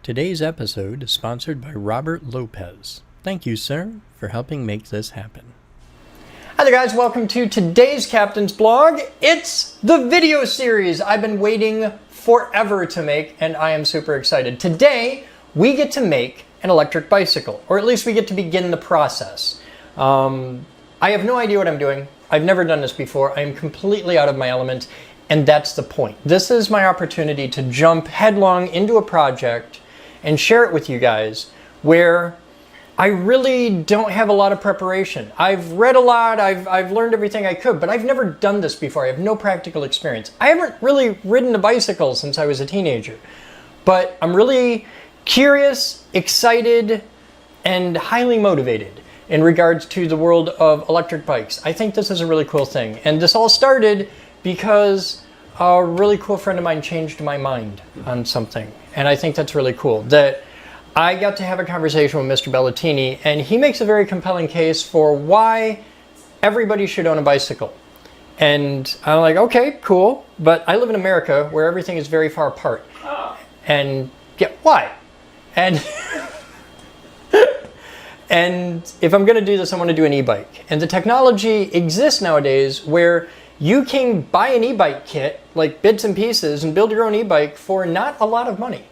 Today's episode is sponsored by Robert Lopez. Thank you, sir, for helping make this happen. Hi there, guys. Welcome to today's Captain's Blog. It's the video series I've been waiting forever to make, and I am super excited. Today, we get to make an electric bicycle, or at least we get to begin the process. I have no idea what I'm doing. I've never done this before. I am completely out of my element, and that's the point. This is my opportunity to jump headlong into a project and share it with you guys where I really don't have a lot of preparation. I've read a lot, I've learned everything I could, but I've never done this before. I have no practical experience. I haven't really ridden a bicycle since I was a teenager, but I'm really curious, excited, and highly motivated in regards to the world of electric bikes. I think this is a really cool thing. And this all started because a really cool friend of mine changed my mind on something. And I think that's really cool. That I got to have a conversation with Mr. Bellatini, and he makes a very compelling case for why everybody should own a bicycle. And I'm like, okay, cool. But I live in America where everything is very far apart. Oh. And yeah, why? And and if I'm going to do this, I want to do an e-bike. And the technology exists nowadays where you can buy an e-bike kit, like bits and pieces, and build your own e-bike for not a lot of money.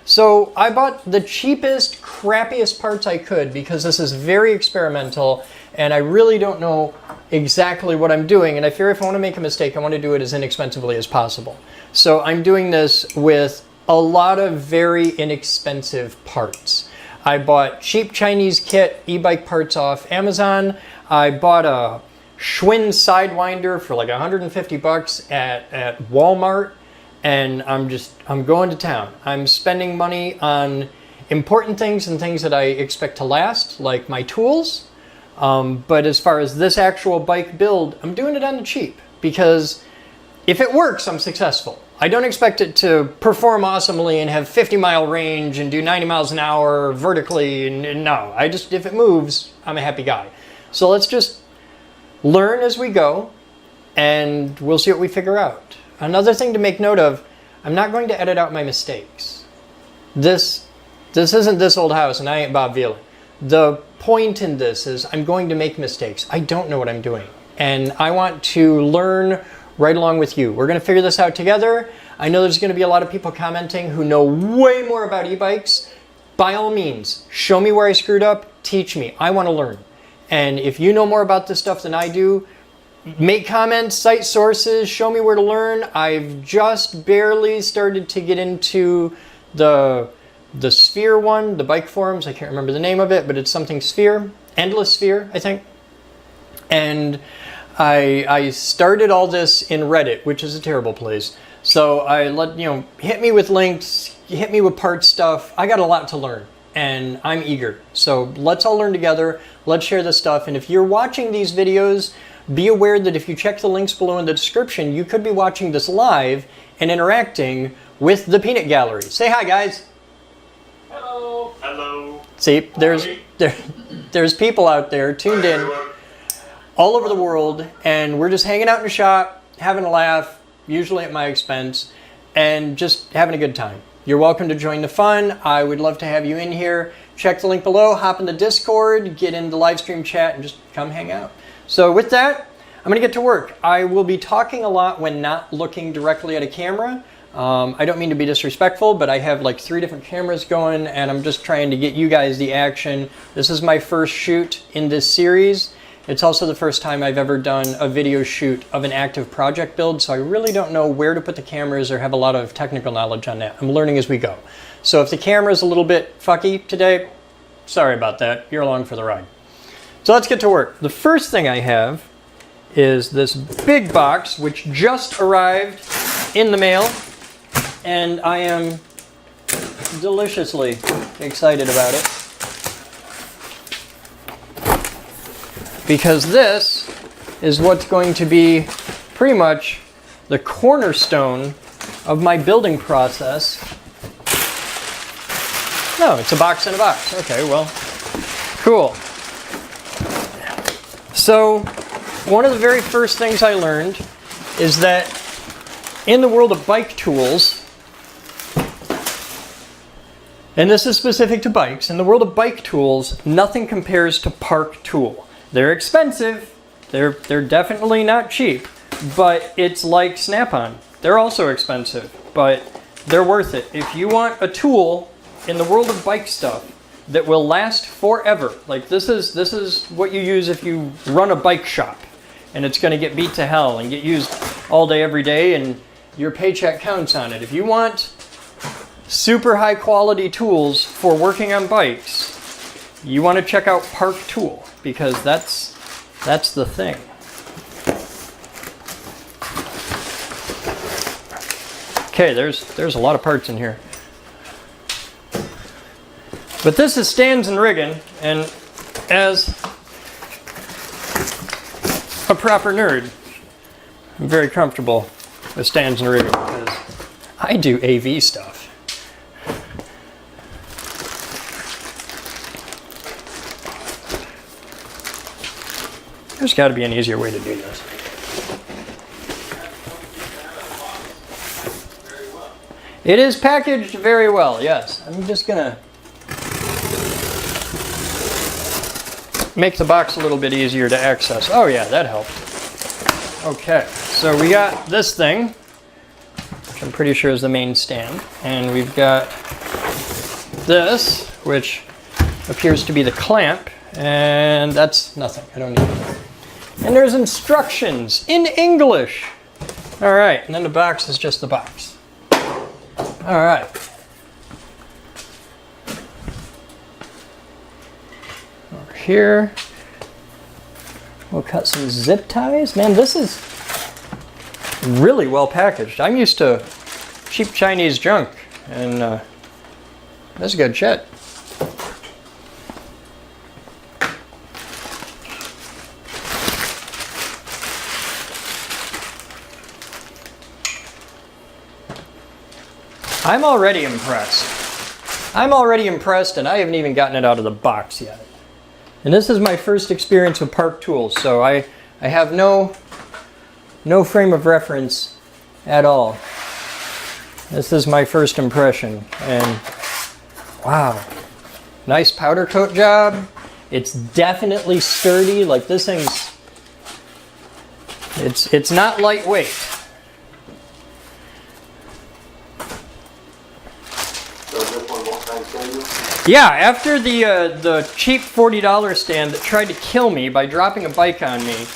So I bought the cheapest, crappiest parts I could because this is very experimental and I really don't know exactly what I'm doing. And I fear if I want to make a mistake, I want to do it as inexpensively as possible. So I'm doing this with a lot of very inexpensive parts. I bought cheap Chinese kit e-bike parts off Amazon. I bought a Schwinn Sidewinder for like 150 bucks at Walmart, and I'm going to town. I'm spending money on important things and things that I expect to last, like my tools. But as far as this actual bike build, I'm doing it on the cheap because if it works, I'm successful. I don't expect it to perform awesomely and have 50-mile range and do 90 miles an hour vertically. And no, if it moves, I'm a happy guy. So let's just learn as we go, and we'll see what we figure out. Another thing to make note of, I'm not going to edit out my mistakes. This isn't This Old House, and I ain't Bob Vila. The point in this is I'm going to make mistakes. I don't know what I'm doing, and I want to learn right along with you. We're going to figure this out together. I know there's going to be a lot of people commenting who know way more about e-bikes. By all means, show me where I screwed up, teach me. I want to learn. And if you know more about this stuff than I do, make comments, cite sources, show me where to learn. I've just barely started to get into the Sphere one, the bike forums. I can't remember the name of it, but it's something Sphere, Endless Sphere, I think. And I started all this in Reddit, which is a terrible place. So I hit me with links, hit me with part stuff. I got a lot to learn. And I'm eager. So let's all learn together. Let's share this stuff. And if you're watching these videos, be aware that if you check the links below in the description, you could be watching this live and interacting with the Peanut Gallery. Say hi, guys. Hello. Hello. See, there's people out there tuned in all over the world, and we're just hanging out in the shop, having a laugh, usually at my expense, and just having a good time. You're welcome to join the fun. I would love to have you in here. Check the link below, hop in the Discord, get in the live stream chat, and just come hang out. So with that, I'm going to get to work. I will be talking a lot when not looking directly at a camera. I don't mean to be disrespectful, but I have like 3 different cameras going, and I'm just trying to get you guys the action. This is my first shoot in this series. It's also the first time I've ever done a video shoot of an active project build, so I really don't know where to put the cameras or have a lot of technical knowledge on that. I'm learning as we go. So if the camera's a little bit fucky today, sorry about that. You're along for the ride. So let's get to work. The first thing I have is this big box, which just arrived in the mail, and I am deliciously excited about it. Because this is what's going to be pretty much the cornerstone of my building process. No, it's a box in a box. Okay, well, cool. So, one of the very first things I learned is that in the world of bike tools, And this is specific to bikes. In the world of bike tools, nothing compares to Park Tool. They're expensive. They're definitely not cheap, but it's like Snap-on. They're also expensive, but they're worth it. If you want a tool in the world of bike stuff that will last forever, like this is what you use if you run a bike shop and it's going to get beat to hell and get used all day every day and your paycheck counts on it. If you want super high quality tools for working on bikes, you want to check out Park Tool, because that's the thing. Okay, there's a lot of parts in here. But this is stands and rigging, and as a proper nerd, I'm very comfortable with stands and rigging because I do AV stuff. There's got to be an easier way to do this. It is packaged very well, yes. I'm just gonna make the box a little bit easier to access. Oh yeah, that helped. Okay, so we got this thing, which I'm pretty sure is the main stand, and we've got this, which appears to be the clamp, and that's nothing. I don't need it. And there's instructions in English. All right, and then the box is just the box. All right. Over here, we'll cut some zip ties. Man, this is really well packaged. I'm used to cheap Chinese junk, and that's good shit. I'm already impressed. I'm already impressed, and I haven't even gotten it out of the box yet. And this is my first experience with Park Tools, so I have no frame of reference at all. This is my first impression, and wow, nice powder coat job. It's definitely sturdy. Like this thing's, it's not lightweight. Yeah, after the cheap $40 stand that tried to kill me by dropping a bike on me,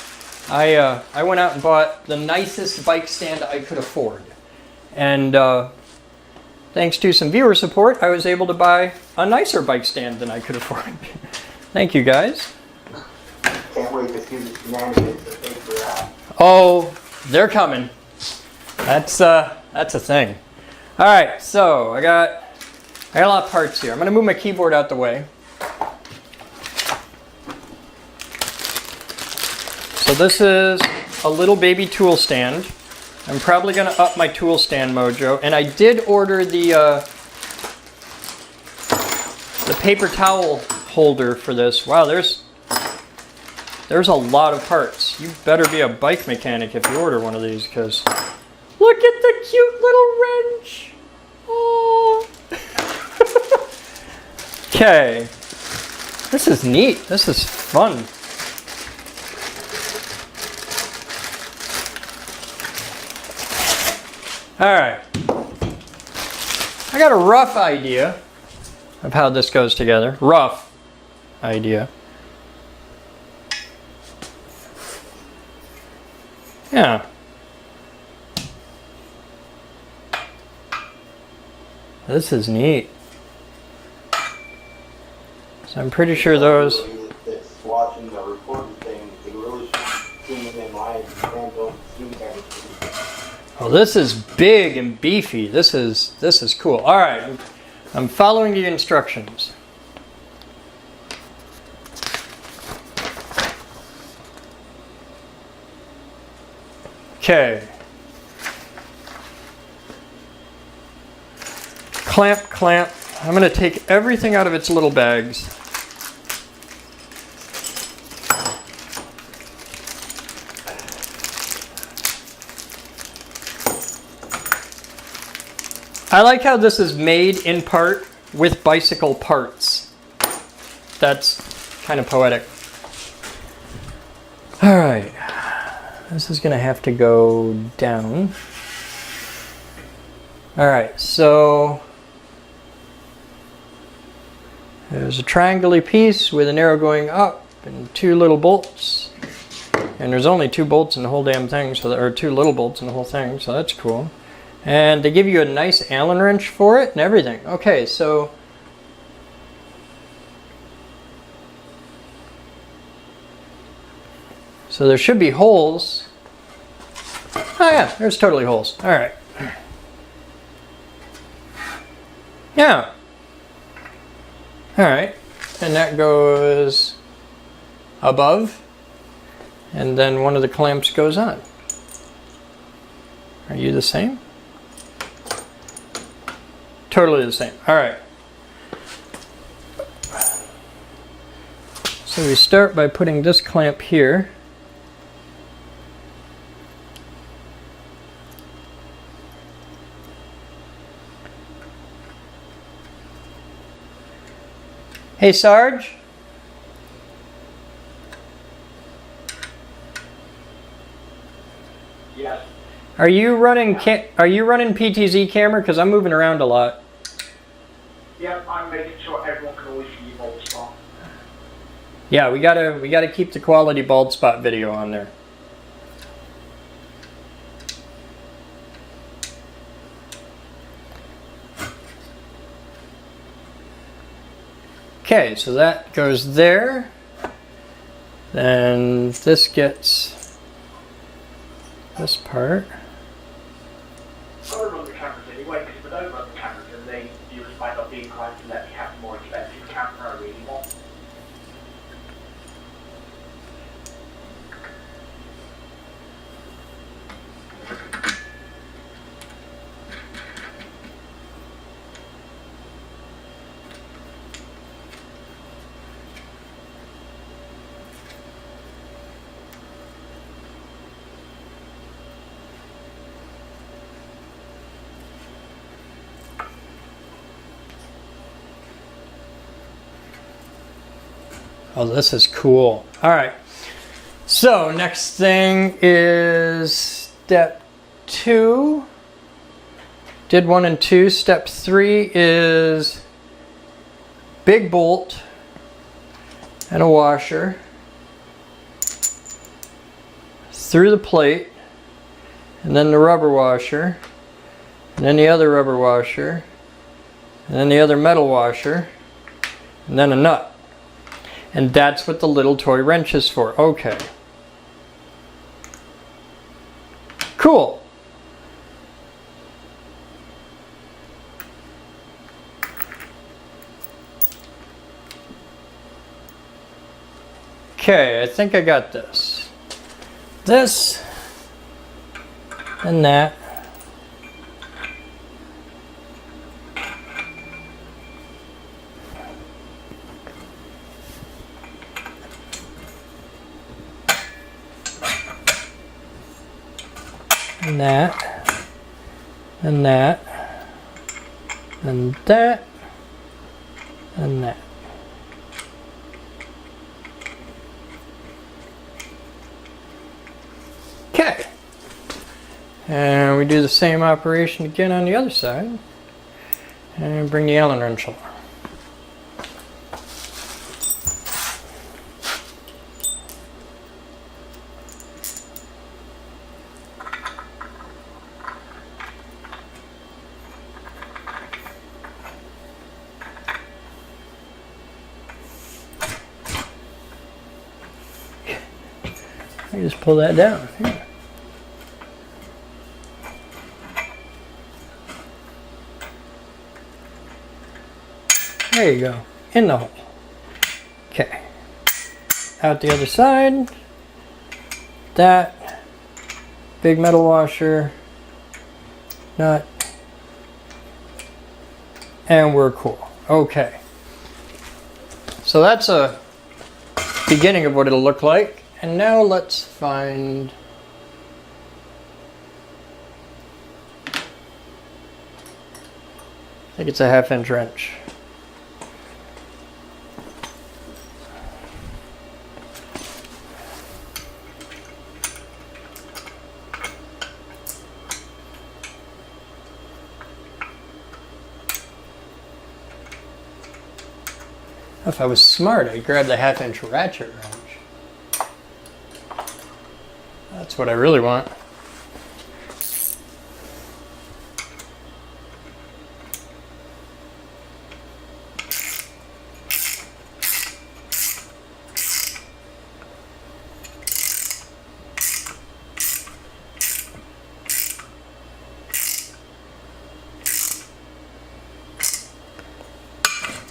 I went out and bought the nicest bike stand I could afford. And thanks to some viewer support, I was able to buy a nicer bike stand than I could afford. Thank you, guys. Can't wait to see the shenanigans that they figure out. Oh, they're coming. That's a thing. All right, so I got a lot of parts here. I'm going to move my keyboard out the way. So this is a little baby tool stand. I'm probably going to up my tool stand mojo. And I did order the paper towel holder for this. Wow, there's a lot of parts. You better be a bike mechanic if you order one of these, because look at the cute little wrench. Oh. Okay, this is neat. This is fun. All right, I got a rough idea of how this goes together. Rough idea. Yeah. This is neat. So I'm pretty sure those. That's watching the recording thing, they really should zoom in live and don't zoom everything. Oh, this is big and beefy. This is cool. All right, I'm following the instructions. Okay. Clamp, clamp. I'm going to take everything out of its little bags. I like how this is made in part with bicycle parts. That's kind of poetic. All right, this is gonna have to go down. All right, so there's a triangle-y piece with an arrow going up and 2 little bolts. And there's only 2 bolts in the whole damn thing, so there are 2 little bolts in the whole thing, so that's cool. And they give you a nice Allen wrench for it and everything. Okay, so there should be holes. Oh yeah, there's totally holes. All right. Yeah. All right. And that goes above. And then one of the clamps goes on. Are you the same? Totally the same. All right. So we start by putting this clamp here. Hey, Sarge. Yes. Are you running PTZ camera? Because I'm moving around a lot. Yep, I'm making sure everyone can always see your bald spot. Yeah, we gotta keep the quality bald spot video on there. Okay, so that goes there. Then this gets this part. I would run the cameras anyway, because if I don't run the cameras, then the viewers might not be inclined to let me have a more expensive camera I really want. Oh, this is cool. All right. So next thing is step 2. Did 1 and 2. Step 3 is big bolt and a washer through the plate, and then the rubber washer, and then the other rubber washer, and then the other metal washer, and then a nut. And that's what the little toy wrench is for. Okay. Cool. Okay, I think I got this. This and that. And that, and that, and that, and that. Okay. And we do the same operation again on the other side. And bring the Allen wrench along. You just pull that down. Here. There you go. In the hole. Okay. Out the other side. That. Big metal washer. Nut. And we're cool. Okay. So that's a beginning of what it'll look like. And now let's find I think it's a 1/2 inch wrench. If I was smart, I'd grab the 1/2-inch ratchet wrench. That's what I really want.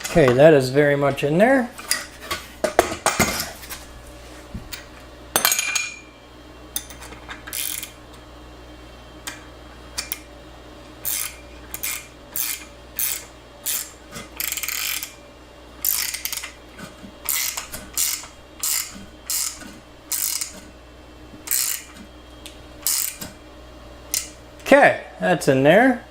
Okay, that is very much in there. Okay, that's in there.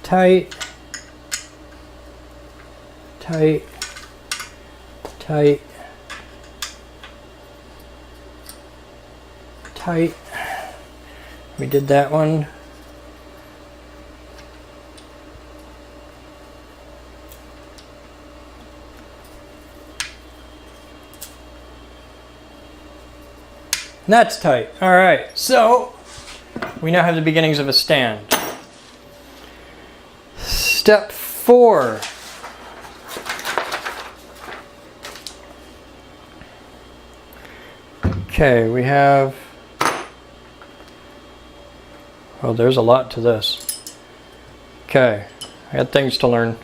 Tight, tight, tight, tight. We did that one. That's tight. All right, so we now have the beginnings of a stand. Step 4. Okay, we have, well, there's a lot to this. Okay, I got things to learn.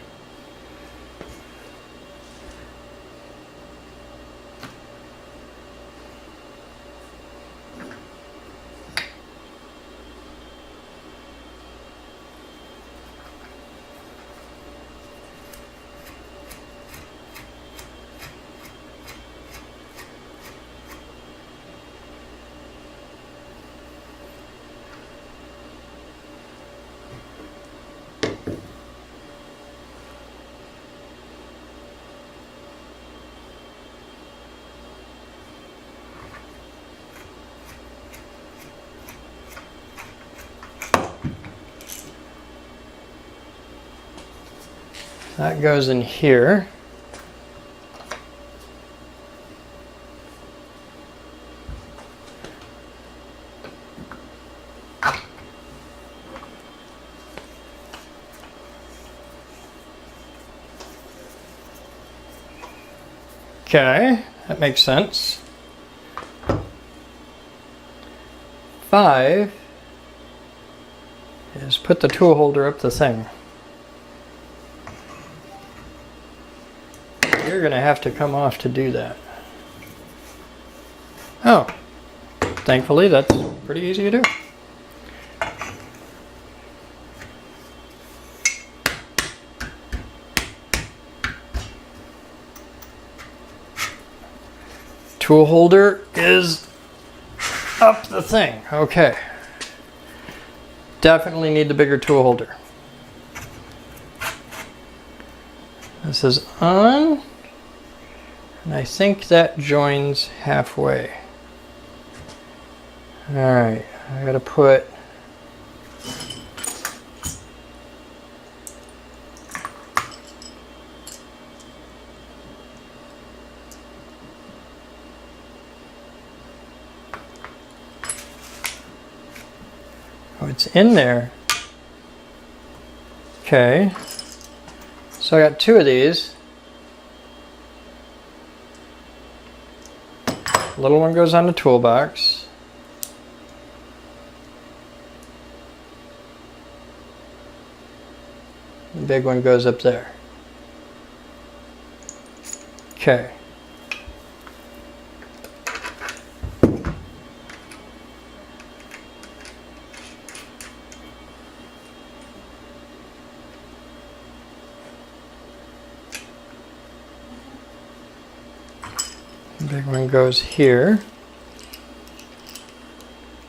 That goes in here. Okay, that makes sense. 5 is put the tool holder up the thing. You're going to have to come off to do that. Oh, thankfully that's pretty easy to do. Tool holder is up the thing. Okay. Definitely need the bigger tool holder. This is on. And I think that joins halfway. Alright, I gotta put oh, it's in there. Okay. So I got 2 of these. The little one goes on the toolbox. The big one goes up there. Okay. The big one goes here.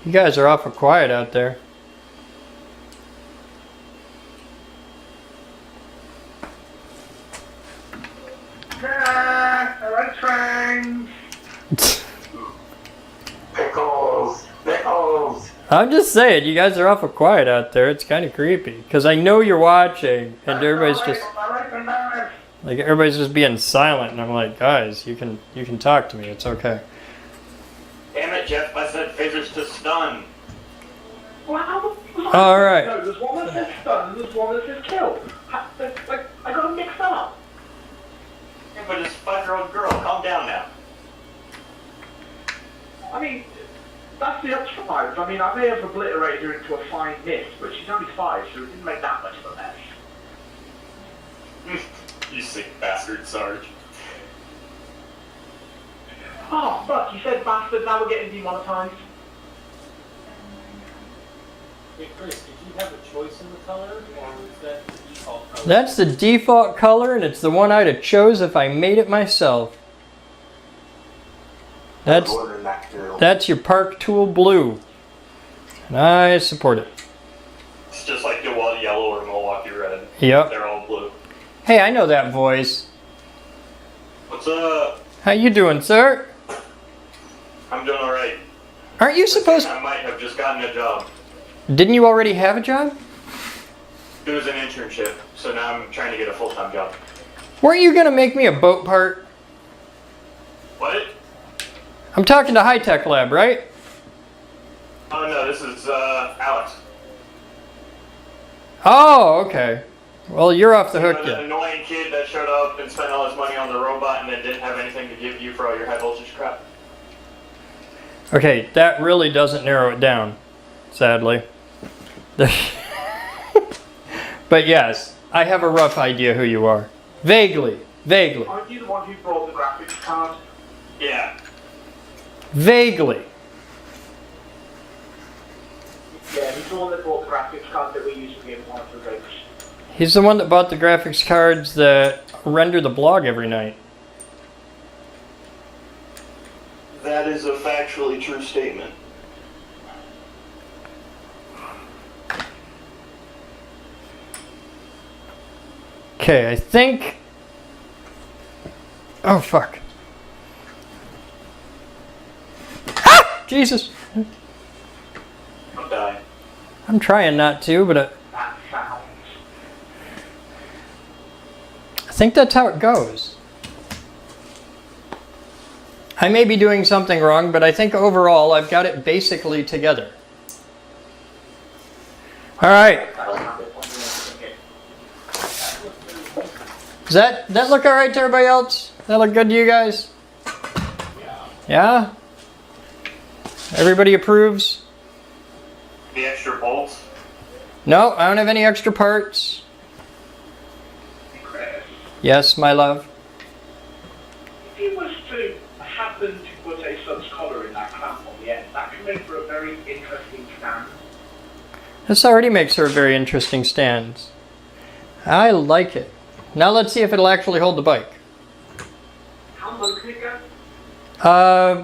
You guys are awful quiet out there. Hello, trains. Pickles! Pickles! I'm just saying, you guys are awful quiet out there. It's kind of creepy because I know you're watching, and everybody's just like everybody's just being silent, and I'm like, guys, you can talk to me. It's okay. Damn it, Jeff! I said phasers to stun. All right. No, there's one that says stun, and there's one that says kill. Like, I got them mixed up. Yeah, but it's a 5-year-old girl. Calm down now. I mean, that's the upside. I mean, I may have obliterated her into a fine mist, but she's only 5, so it didn't make that much of a mess. You sick bastard, Sarge. Oh, fuck, you said bastard, now we're getting demonetized. Hey Chris, did you have a choice in the color, or was that the default color? That's the default color, and it's the one I'd have chose if I made it myself. That's your Park Tool Blue, and I support it. It's just like DeWalt Yellow or Milwaukee Red. Yep. They're all blue. Hey, I know that voice. What's up? How you doing, sir? I'm doing alright. Aren't you supposed? I might have just gotten a job. Didn't you already have a job? It was an internship, so now I'm trying to get a full-time job. Weren't you gonna make me a boat part? What? I'm talking to High Tech Lab, right? Oh no, this is Alex. Oh, okay. Well, you're off the hook The then. annoying kid that showed up and spent all his money on the robot and then didn't have anything to give you for all your high voltage crap. Okay, that really doesn't narrow it down, sadly. But yes, I have a rough idea who you are. Vaguely. Aren't you the one who brought the graphics card? Yeah. Vaguely. Yeah, he's the one that brought the graphics card that we use for Game One for Ghosts. He's the one that bought the graphics cards that render the blog every night. That is a factually true statement. Okay, I think... Oh, fuck. Ah! Jesus! Don't die. I'm trying not to, but That sounds. I think that's how it goes. I may be doing something wrong, but I think overall I've got it basically together. All right. Does that look all right to everybody else? That look good to you guys? Yeah? Everybody approves? The extra bolts? No, I don't have any extra parts. Chris, Yes, my love. if you was to happen to put a sun's collar in that clamp on the end, that can make for a very interesting stand. This already makes her a very interesting stand. I like it. Now let's see if it'll actually hold the bike. How low can it go?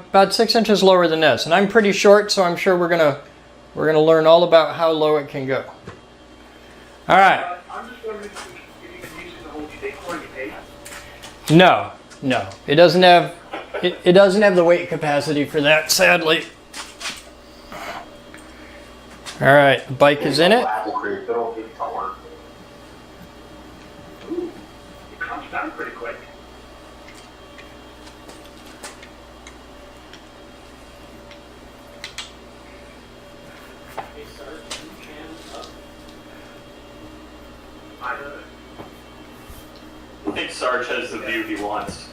About 6 inches lower than this, and I'm pretty short, so I'm sure we're gonna learn all about how low it can go. All right. I'm just wondering if you can use it to hold your dick or your pig. No, it doesn't have it doesn't have the weight capacity for that, sadly. All right, the bike is in it. Ooh, it comes down pretty quick. Hey Sarge, you can up. I don't know. I think Sarge has the view he wants.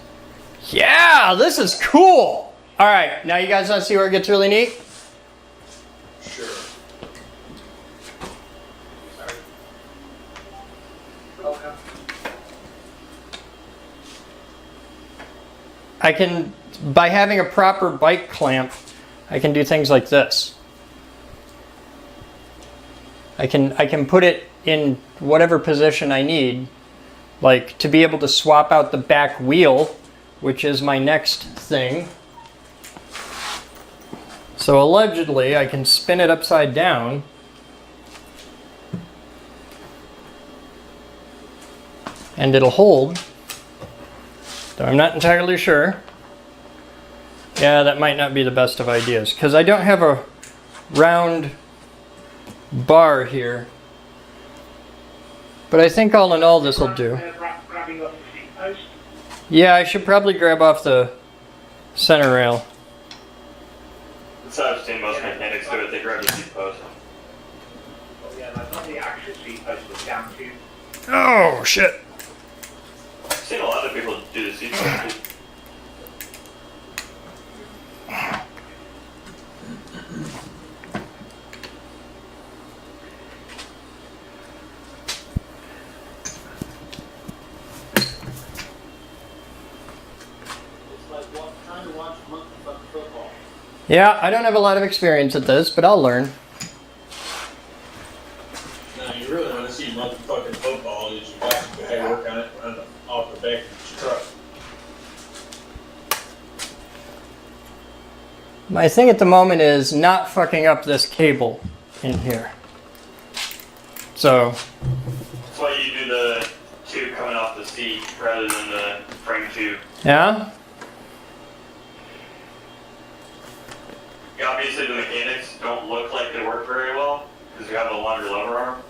Yeah, this is cool. All right, now you guys want to see where it gets really neat? Sure. Sorry. Okay. I can, by having a proper bike clamp, I can do things like this. I can put it in whatever position I need, like to be able to swap out the back wheel, which is my next thing. So allegedly, I can spin it upside down. And it'll hold. Though I'm not entirely sure. Yeah, that might not be the best of ideas, because I don't have a round bar here. But I think all in all this will do. Grabbing up the seat post. Yeah, I should probably grab off the center rail. That's how I've seen most mechanics do it. They grab the seat post. Oh yeah, like not the actual seat post, but down to. Oh, shit. I've seen a lot of people do the seat post. It's like trying to watch motherfucking football. Yeah, I don't have a lot of experience at this, but I'll learn. Now, you really want to see motherfucking football is you watch the guy work on it run off the back of his truck. My thing at the moment is not fucking up this cable in here. So, That's why you do the tube coming off the seat rather than the frame tube. yeah? Obviously, the mechanics don't look like they work very well because you have a longer lever arm.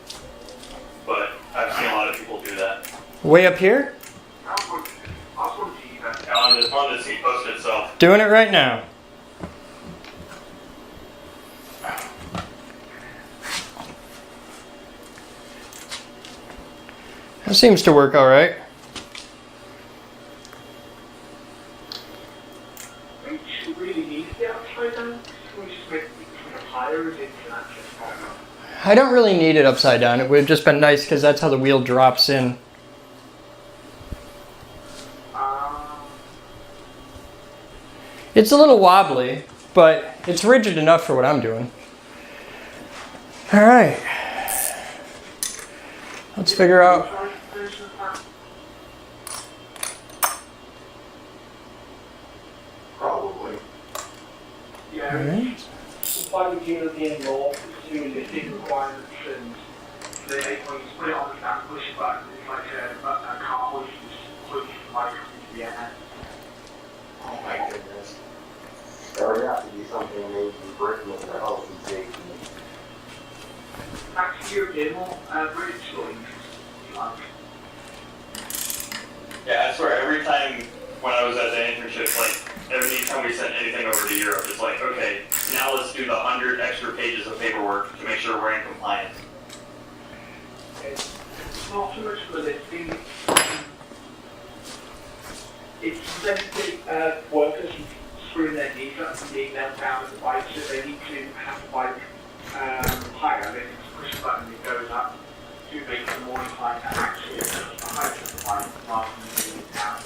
But I've seen a lot of people do that Way up here? I was going to see that. on the seat post itself. Doing it right now. That seems to work all right. We should really need the upside down. We just make it kind of higher as it can actually fall. I don't really need it upside down. It would have just been nice because that's how the wheel drops in. It's a little wobbly, but it's rigid enough for what I'm doing. All right. Let's figure out. Probably. Yeah. Alright. By the European law, to listing requirements, and they when you put it on the stand push button, it's like a car hoist is pushed like into the air. Oh my goodness. There would have to be something maybe Britain with their health and safety. Back to European law, British law, like. Yeah, I swear, every time when I was at the internship, like, every time we sent anything over to Europe, it's like, okay, now let's do the 100 extra pages of paperwork to make sure we're in compliance. It's not so much for the listing. It's essentially workers screwing their knees up and being knelt down at the bike, so they need to have the bike higher. They need to push a button that goes up to make them more inclined to actually adjust the height of the bike rather than being down.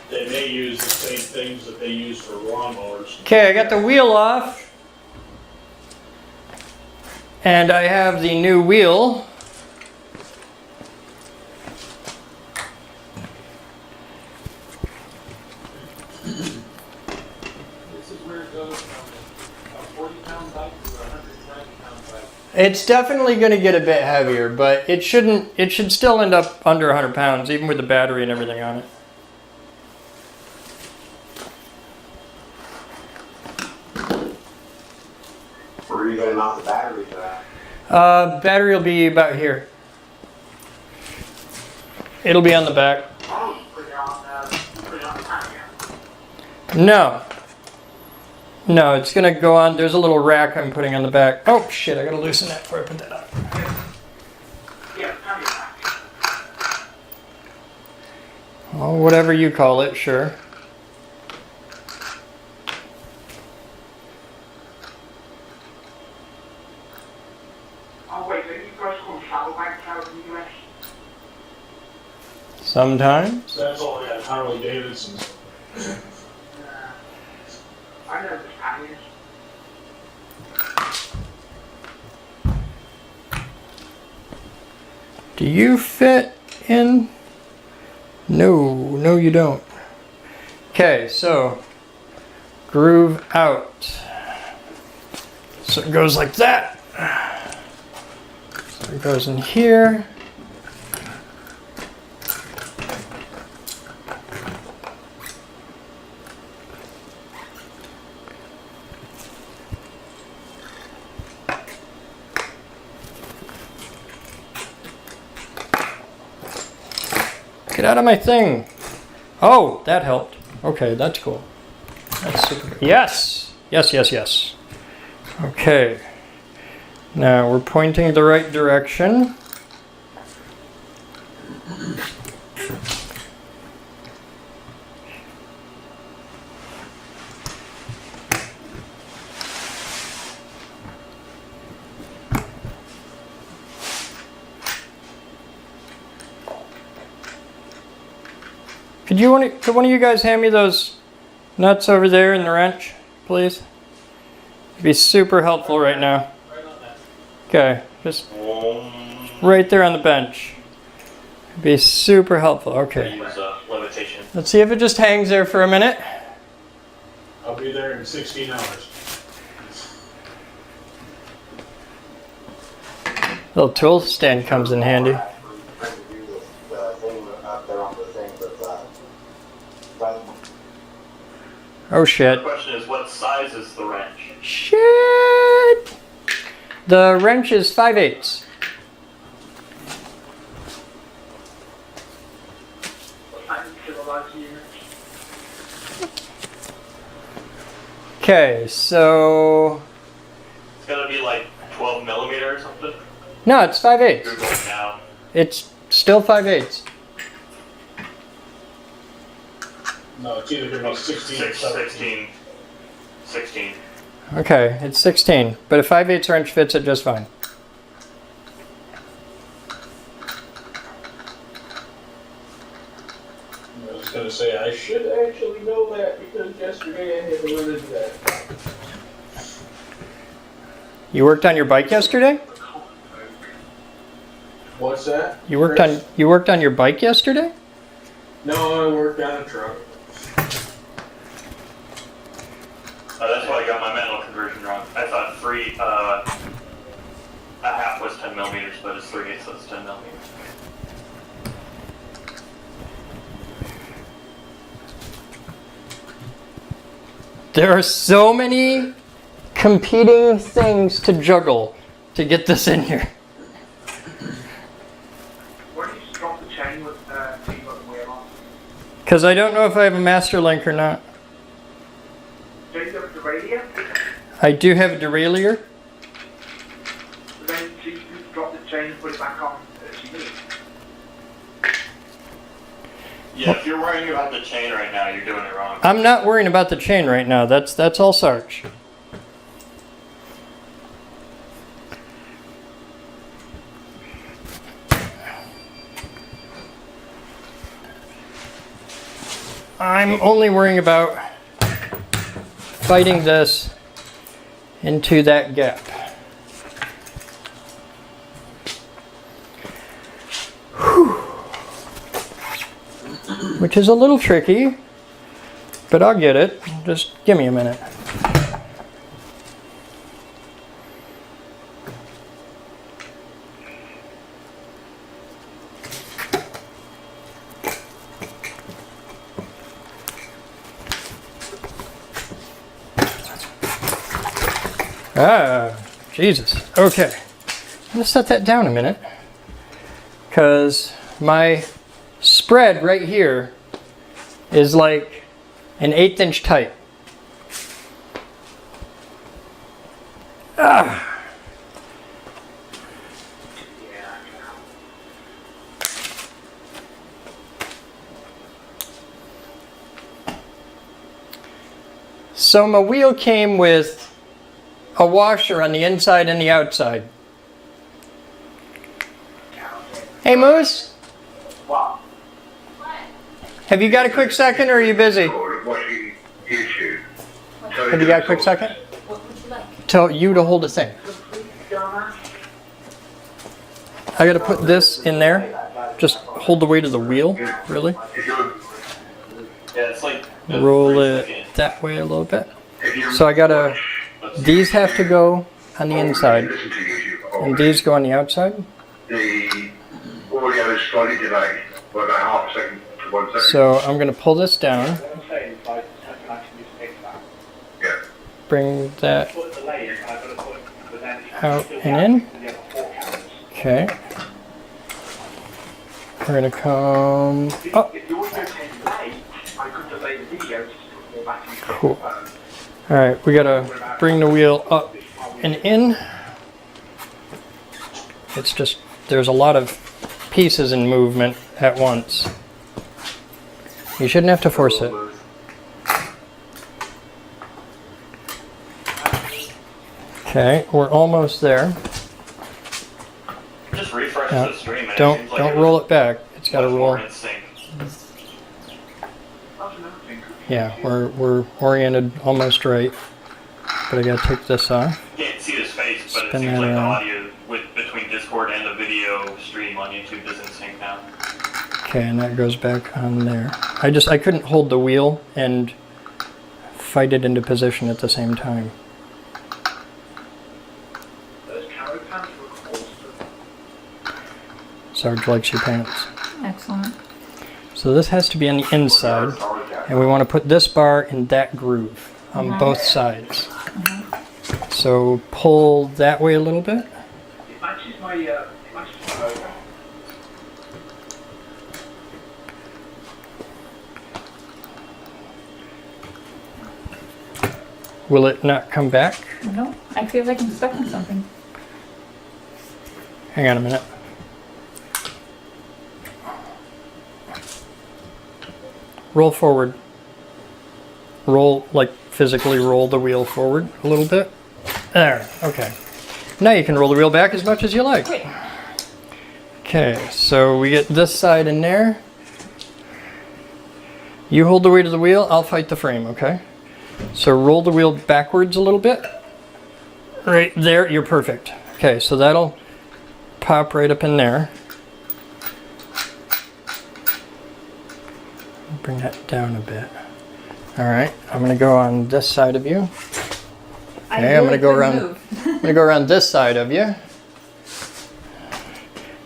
They may use the same things that they use for lawnmowers. Okay, I got the wheel off. And I have the new wheel. This is where it goes from a 40-pound bike to a 190-pound bike. It's definitely going to get a bit heavier, but it should still end up under 100 pounds, even with the battery and everything on it. Where are you going to mount the battery for that? Battery will be about here. It'll be on the back. Oh, put it on the patio. No. No, it's going to go on. There's a little rack I'm putting on the back. Oh, shit, I got to loosen that before I put that on. Yeah, patio back. Oh, whatever you call it, sure. Oh wait, don't you guys call them saddlebags out in the US? Sometimes. That's all I got, Harley Davidson's. I know the patios. Do you fit in? No, you don't. Okay, so groove out. So it goes like that. So it goes in here. Get out of my thing. Oh, that helped. Okay, that's cool. That's super good. Yes! Yes, yes, yes. Okay. Now we're pointing the right direction. Could one of you guys hand me those nuts over there in the wrench, please? It'd be super helpful right now. Right on that. Okay, just right there on the bench. It'd be super helpful. Okay. Use limitation. Let's see if it just hangs there for a minute. I'll be there in 16 hours. Little tool stand comes in handy. Trying to do this thing up there on the thing, but Oh shit. The question is, what size is the wrench? Shit! The wrench is 5/8. Okay, so It's gonna be like 12 millimeter or something. no, it's 5/8. Google it now. It's still 5/8. No, it's either going to be 16 or 17. 16. Okay, it's 16, but a 5/8 wrench fits it just fine. I was going to say, I should actually know that because yesterday I had to run into that. You worked on your bike yesterday? What's that? You worked on your bike yesterday? No, I worked on a truck. That's why I got my mental conversion wrong. I thought a half was 10 millimeters, but it's 3/8, so it's 10 millimeters. There are so many competing things to juggle to get this in here. Why don't you drop the chain with the wheel on? Because I don't know if I have a master link or not. Don't you have the radio? I do have a derailleur. But then you drop the chain and put it back on as you need. Yeah, if you're worrying about the chain right now, you're doing it wrong. I'm not worrying about the chain right now. That's all Sarge. I'm only worrying about fighting this into that gap. Which is a little tricky, but I'll get it. Just give me a minute. Ah, Jesus. Okay. I'm going to set that down a minute because my spread right here is like an 1/8 inch tight. Ah. So my wheel came with a washer on the inside and the outside. Hey Moose, Wow. have you got a quick second or are you busy? watching YouTube. Have you got a quick second? What would you like? Tell you to hold a thing. I gotta put this in there. Just hold the weight of the wheel, really. Yeah, it's like Roll it that way a little bit. So I gotta, these have to go on the inside and these go on the outside. The audio is slightly delayed by about half a second to 1 second. So I'm gonna pull this down, Yeah. bring that Put the layer, I've got to put the then out and in. the other 4 cameras. Okay. We're gonna come up. If the audio came late, I could delay the video just to put more back into the Cool. phone. All right, we gotta bring the wheel up and in. It's just, there's a lot of pieces in movement at once. You shouldn't have to force it. Okay, we're almost there. Just refresh Yeah. the stream. And Don't it seems like don't it roll was it back. It's got to much more roll. in sync. That's another thing. Yeah, we're oriented almost right. But I gotta take this off. Can't see his face, but it Spin seems that like the around. audio between Discord and the video stream on YouTube is in sync now. Okay, and that goes back on there. I couldn't hold the wheel and fight it into position at the same time. Those camo pants were awesome. Sarge likes your pants. Excellent. So this has to be on the inside, and we want to put this bar in that groove on both sides. So pull that way a little bit. It matches my logo. Will it not come back? No, I feel like I'm stuck in something. Hang on a minute. Roll forward. Roll, like physically roll the wheel forward a little bit. There, okay. Now you can roll the wheel back as much as you like. Great. Okay, so we get this side in there. You hold the weight of the wheel, I'll fight the frame, okay? So roll the wheel backwards a little bit. Right there, you're perfect. Okay, so that'll pop right up in there. Bring that down a bit. All right, I'm gonna go on this side of you. Okay, I'm gonna go around. I'm gonna go around this side of you.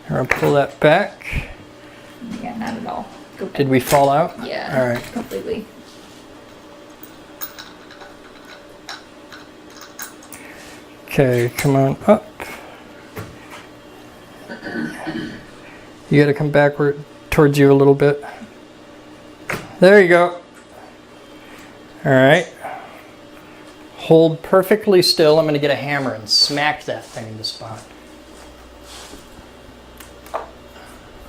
I'm gonna pull that back. Yeah, not at all. Go back. Did we fall out? Yeah. All right. Completely. Okay, come on up. You gotta come backward towards you a little bit. There you go. All right. Hold perfectly still. I'm gonna get a hammer and smack that thing in the spot.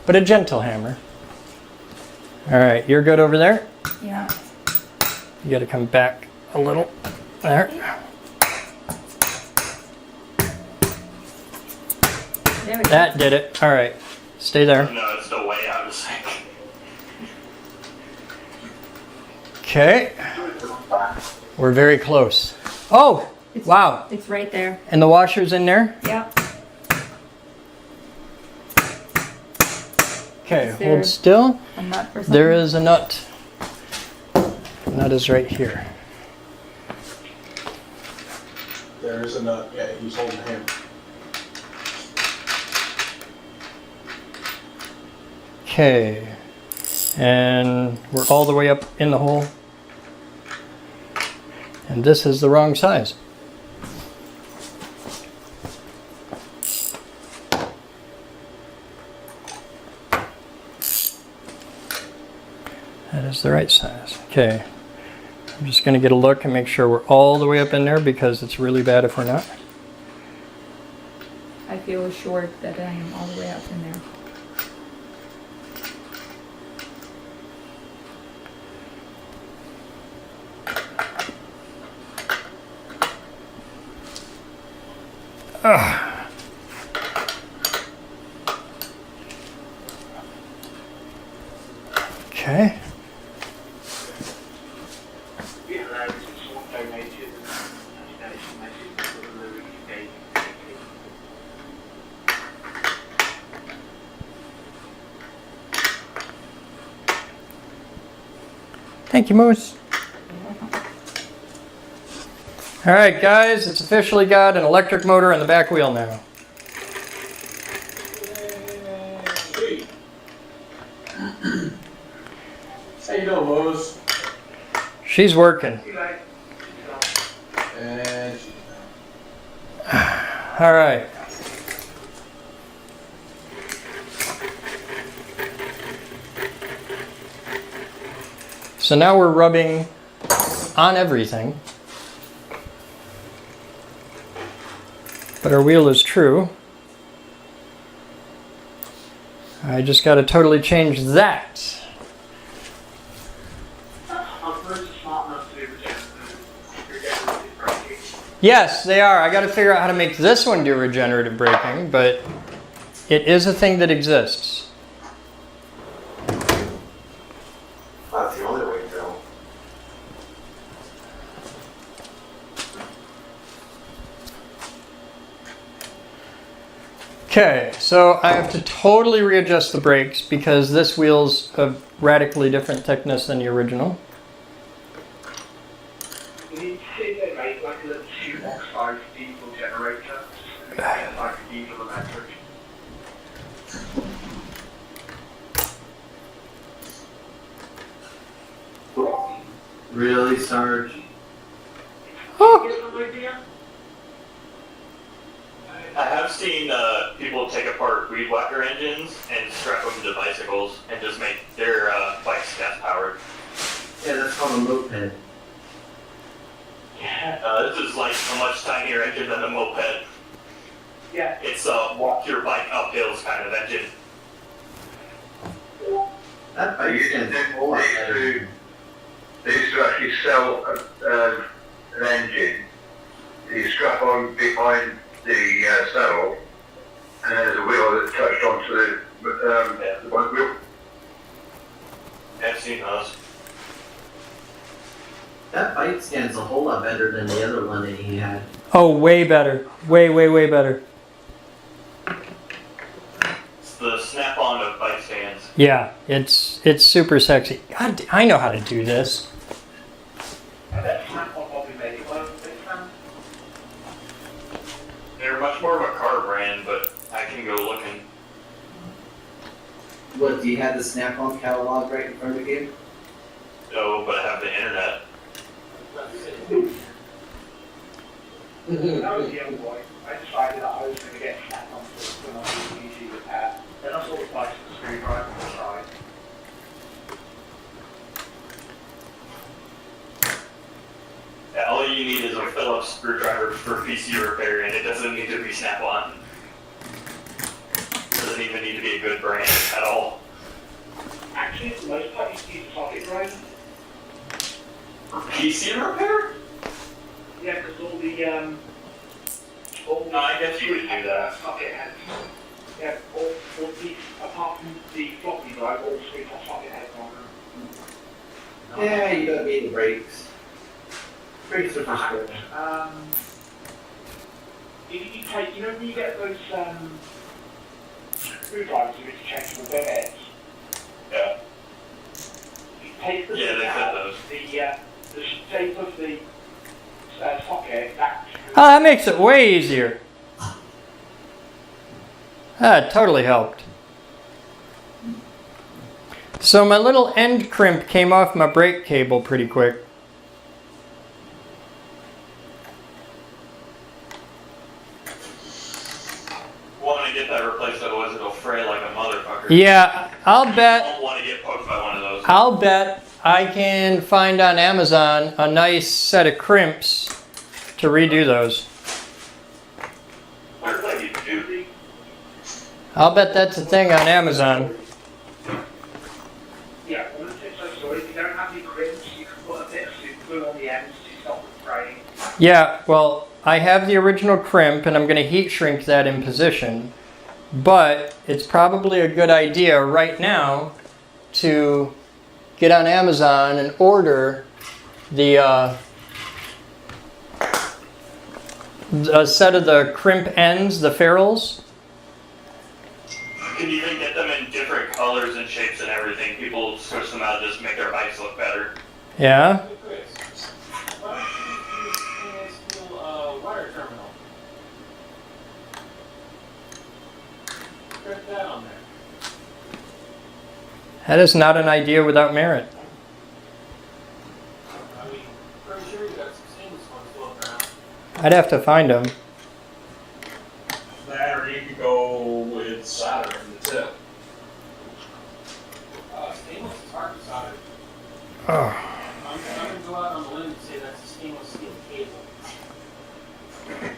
But a gentle hammer. All right, you're good over there. Yeah. You gotta come back a little. There. There we go. That did it. All right, stay there. No, it's still way out of sync. Okay. We're very close. Oh, wow. It's right there. And the washer's in there? Yeah. Okay, Is there hold still. A nut or something. There is a nut. The nut is right here. There's a nut, yeah, he's holding him. Okay. And we're all the way up in the hole. And this is the wrong size. That is the right size. Okay. I'm just going to get a look and make sure we're all the way up in there because it's really bad if we're not. I feel assured that I am all the way up in there. Okay. Yeah, someone donated and it's a message for the lyrics day. Thank you, Moose. All right, guys, it's officially got an electric motor on the back wheel now. Sweet. How you doing, Lowe's? She's working. And All right. So now we're rubbing on everything. But our wheel is true. I just got to totally change that. Are birds smart enough to regenerative braking? Yes, they are. I got to figure out how to make this one do regenerative braking, but it is a thing that exists. That's the only way to go. Okay, so I have to totally readjust the brakes because this wheel's of radically different thickness than the original. You need to see they make like a little shoebox size diesel generator, just like a diesel electric. Really, Sarge? Oh, Get some idea? I have seen people take apart weed whacker engines and strap them to bicycles and just make their bikes gas powered. Yeah, that's called a moped. This is like a much tinier engine than a moped. Yeah. It's a walk your bike up hills kind of engine. That They bike used to, stands a whole lot better. they used to actually sell an engine. You strap on behind the saddle, and there's a wheel that touched onto the one wheel. I've seen those. That bike stands a whole lot better than the other one that he had. oh, way better. Way, way, way better. It's the snap-on of bike stands. Yeah, it's super sexy. God, I know how to do this. I bet Snap-on probably made it well, this time. They're much more of a car brand, but I can go looking. What, do you have the Snap-on catalog right in front of you? No, but I have the internet. When I was a young boy, I decided that I was going to get Snap-on when I was easy repair. Then I saw the price of the screwdriver on the side. Yeah, all you need is a Phillips screwdriver for PC repair, and it doesn't need to be Snap-on. Doesn't even need to be a good brand at all. Actually, for the most part, you can use a socket driver. For PC repair? Yeah, because all the No, I guess you would do that. socket heads. Yeah, all the, apart from the floppy drive, all screws have socket heads on them. Yeah, you don't need the brakes. Brakes are for sport. You take, you know when you get those screwdrivers with interchangeable bits? Yeah. You take the Yeah, they said those. the shape of the socket, that Oh, that makes it way easier. That totally helped. So my little end crimp came off my brake cable pretty quick. Want to get that replaced, otherwise it'll fray like a motherfucker. Yeah, I'll bet. I don't want to get poked by one of those. I'll bet I can find on Amazon a nice set of crimps to redo those. Looks like you do. I'll bet that's a thing on Amazon. yeah, one of the tips I saw, if you don't have any crimps, you can put a bit of super glue on the ends to stop the fraying. Yeah, well, I have the original crimp and I'm going to heat shrink that in position. But it's probably a good idea right now to get on Amazon and order the a set of the crimp ends, the ferrules. You can even get them in different colors and shapes and everything. People switch them out just to make their bikes look better. Yeah. Hey, Chris, why don't you use stainless steel wire terminal? Put that on there. That is not an idea without merit. I mean, pretty sure you got some stainless ones floating around. I'd have to find them. That or you could go with solder in the tip. Stainless is hard to solder. I'm gonna go out on the limb and say that's a stainless steel cable.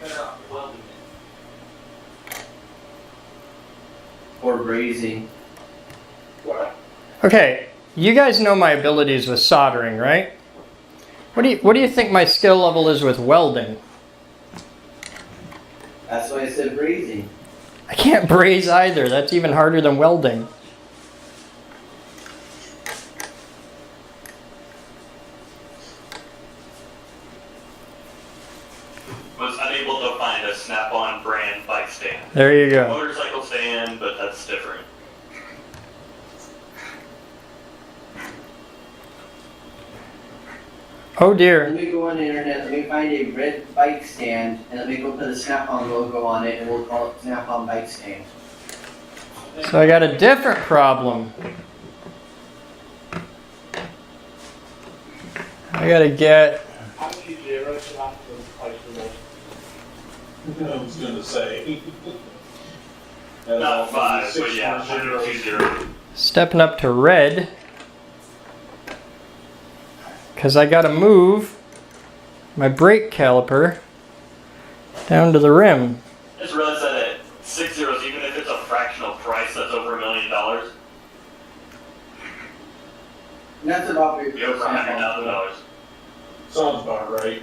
Better off welding it. Or brazing. Well, Okay, you guys know my abilities with soldering, right? What do you think my skill level is with welding? That's why I said brazing. I can't braze either. That's even harder than welding. Was unable to find a Snap-on brand bike stand. There you go. Motorcycle stand, but that's different. Oh Let dear. me go on the internet, let me find a red bike stand, and let me go put a Snap-on logo on it, and we'll call it Snap-on bike stand. So I got a different problem. I gotta get... how much is 0 so that's the price of the I was gonna say. Not 5, but yeah, 120. stepping up to red. Because I gotta move my brake caliper down to the rim. I just realized that at 6 zeros, even if it's a fractional price, that's over $1 million. And that's about Be over $100,000. Sounds about right.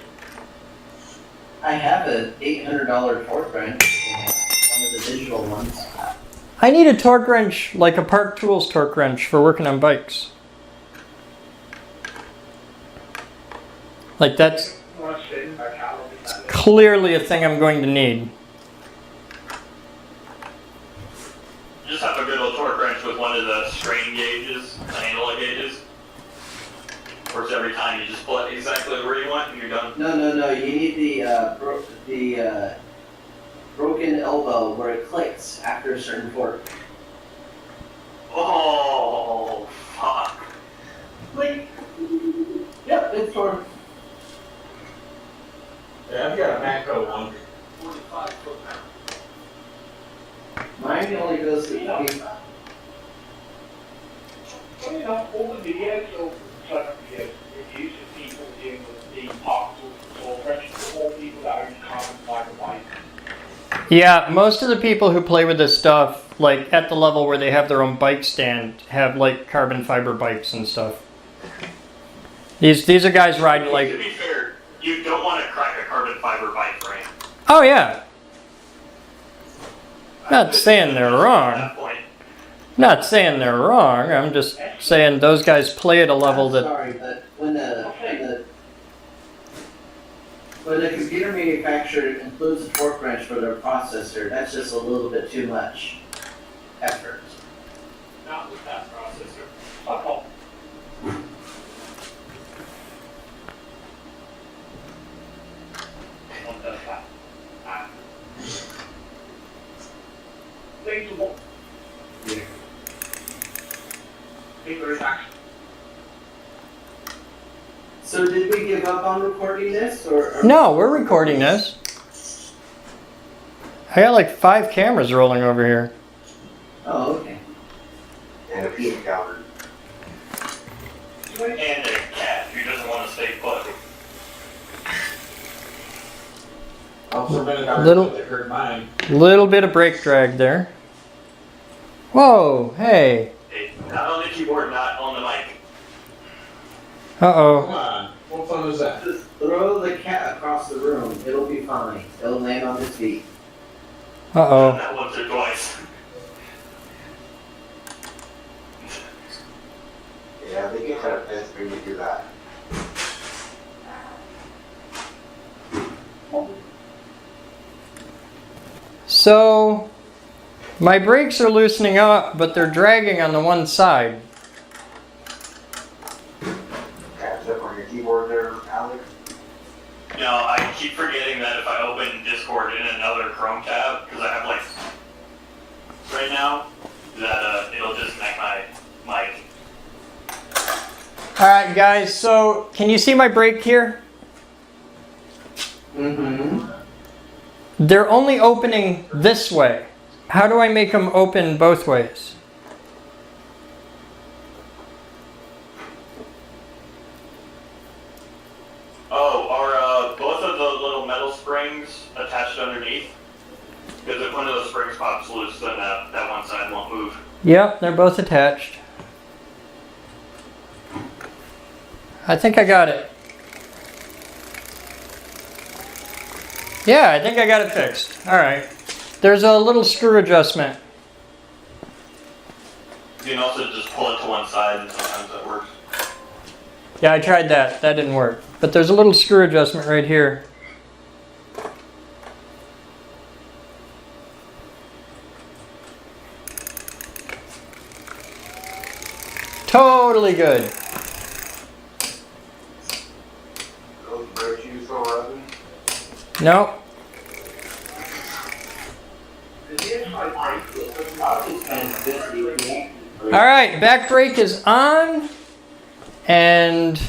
I have an $800 torque wrench, one of the digital ones. I need a torque wrench, like a Park Tools torque wrench for working on bikes. Like that's want to send a catalog of that. clearly a thing I'm going to need. Just have a good old torque wrench with one of the strain gauges, the analog gauges. Works every time, you just pull it exactly where you want and you're done. No, you need the broken elbow where it clicks after a certain torque. Oh, fuck. Click! Yep, it's torque. Yeah, I've got a Macro one. 45 foot-pound. Mine only goes to 20. Funny enough, all the videos or some videos reviews of people dealing with the Park Tools torque wrench, all people that own carbon fiber bikes. Yeah, most of the people who play with this stuff, like at the level where they have their own bike stand, have like carbon fiber bikes and stuff. These are guys riding To like, be fair, you don't want to crack a carbon fiber bike frame. oh yeah. Not saying they're At wrong. that point. Not saying they're wrong. I'm just saying those guys play at a level I'm that. sorry, but when the computer manufacturer includes a torque wrench for their processor, that's just a little bit too much effort. Not with that processor. Fuck off. One does that. Things are what? Yeah. People is action. So did we give up on recording this, or? No, we're recording this. I got like 5 cameras rolling over here. Oh, okay. And a peanut gallery. And a cat who doesn't want to stay put. For a minute, I Little- really heard mine. Little bit of brake drag there. Whoa, hey. Hey, not on the keyboard, not on the mic. Come Uh-oh. on, what fun is that? Just throw the cat across the room. It'll be fine. It'll land on its feet. Uh-oh. That once or twice. Yeah, they get kind of pissed when you do that. So, my brakes are loosening up, but they're dragging on the one side. Catch up on your keyboard there, Alex. You know, I keep forgetting that if I open Discord in another Chrome tab, because I have like right now, that it'll disconnect my mic. Alright guys, so can you see my brake here? Mm-hmm. They're only opening this way. How do I make them open both ways? attached underneath? Because if one of those springs pops loose, then that one side won't move. Yep, they're both attached. I think I got it. Yeah, I think I got it fixed. All right. There's a little screw adjustment. You can also just pull it to one side, and sometimes that works. Yeah, I tried that. That didn't work. But there's a little screw adjustment right here. Totally good. Those brakes used for rubbing? Nope. All right, back brake is on, and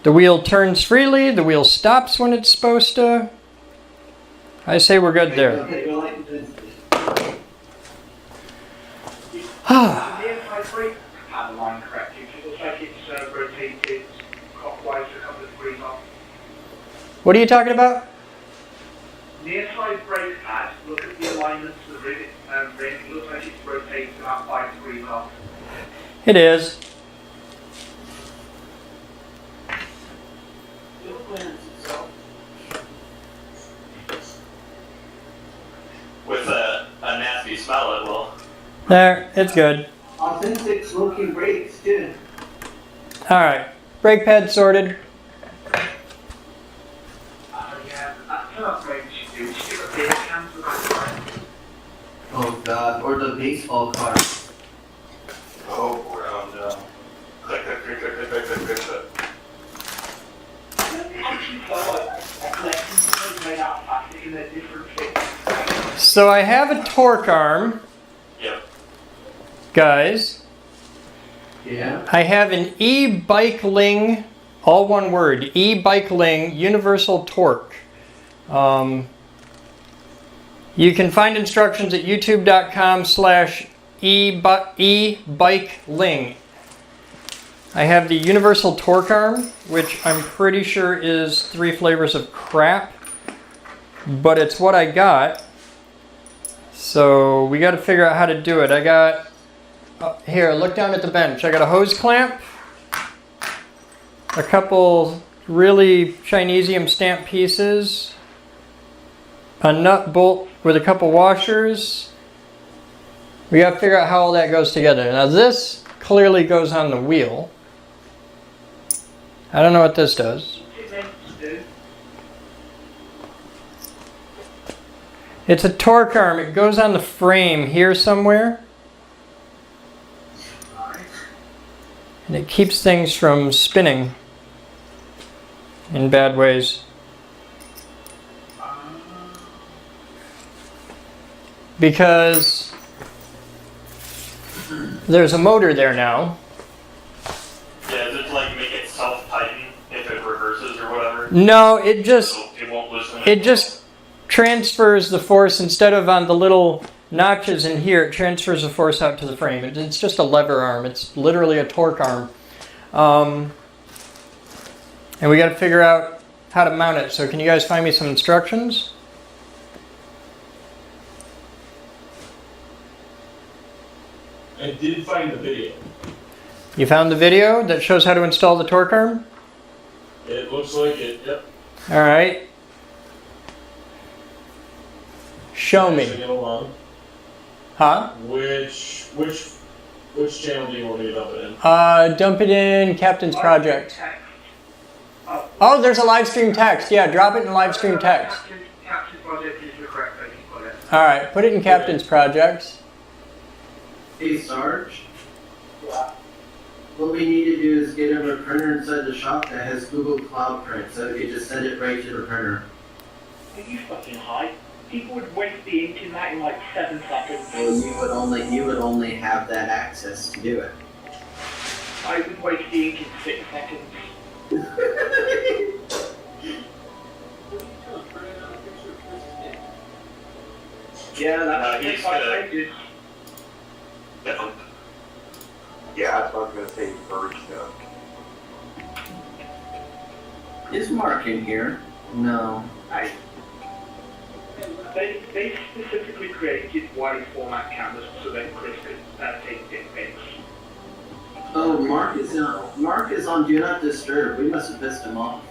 the wheel turns freely. The wheel stops when it's supposed to. I say we're good there. The near-side brake had the line corrected. It looks like it's rotated clockwise a couple of degrees off. What are you talking about? Near-side brake pad, look at the alignments of the rivet ring. It looks like it's rotated about 5 degrees off. It is. With a nasty smell, it will. There, it's good. Authentic smoking brakes, too. All right, brake pad sorted. Yeah, that's an upgrade you should do. You should get a beer can for that. Oh god, or the baseball card. Oh, no. Click, click, click, click, click, click, click, click. Actually, so a collection is made out of plastic and they're different fits. So I have a torque arm, Yep. guys. Yeah. I have an E-Bike Ling, all one word, E-Bike Ling Universal Torque. You can find instructions at youtube.com/ebikeling. I have the Universal Torque Arm, which I'm pretty sure is 3 flavors of crap, but it's what I got. So we got to figure out how to do it. I got, here, look down at the bench. I got a hose clamp, a couple really Chinesium stamp pieces, a nut bolt with a couple washers. We got to figure out how all that goes together. Now this clearly goes on the wheel. I don't know what this does. It's a torque arm. It goes on the frame here somewhere. And it keeps things from spinning in bad ways. Because there's a motor there now. Yeah, does it like make it self-tighten if it reverses or whatever? No, it just So it won't loosen it just transfers the force instead of on the little notches in here. It transfers the force out to the frame. It's just a lever arm. It's literally a torque arm, and we got to figure out how to mount it. So can you guys find me some instructions? I did find the video. You found the video that shows how to install the torque arm? It looks like it, yep. All right. Show Passing me. it along. Huh? Which channel do you want me to dump it in? Dump it in Captain's Project. Oh, there's a live stream text. Yeah, drop it in live stream text. Captain's Project is the correct place to put it. All right, put it in Captain's Project. Hey, Sarge. What we need to do is get him a printer inside the shop that has Google Cloud Print, so we can just send it right to the printer. Are you fucking high? People would waste the ink in that in like 7 seconds. Well, you would only have that access to do it. I would waste the ink in 6 seconds. Yeah, that's he's 5 gonna- pages. Yeah, that's what I was gonna say first. Is Mark in here? No. They specifically created wide format cameras so that Chris could take dick pics. Oh, Mark is on Do Not Disturb. We must have pissed him off.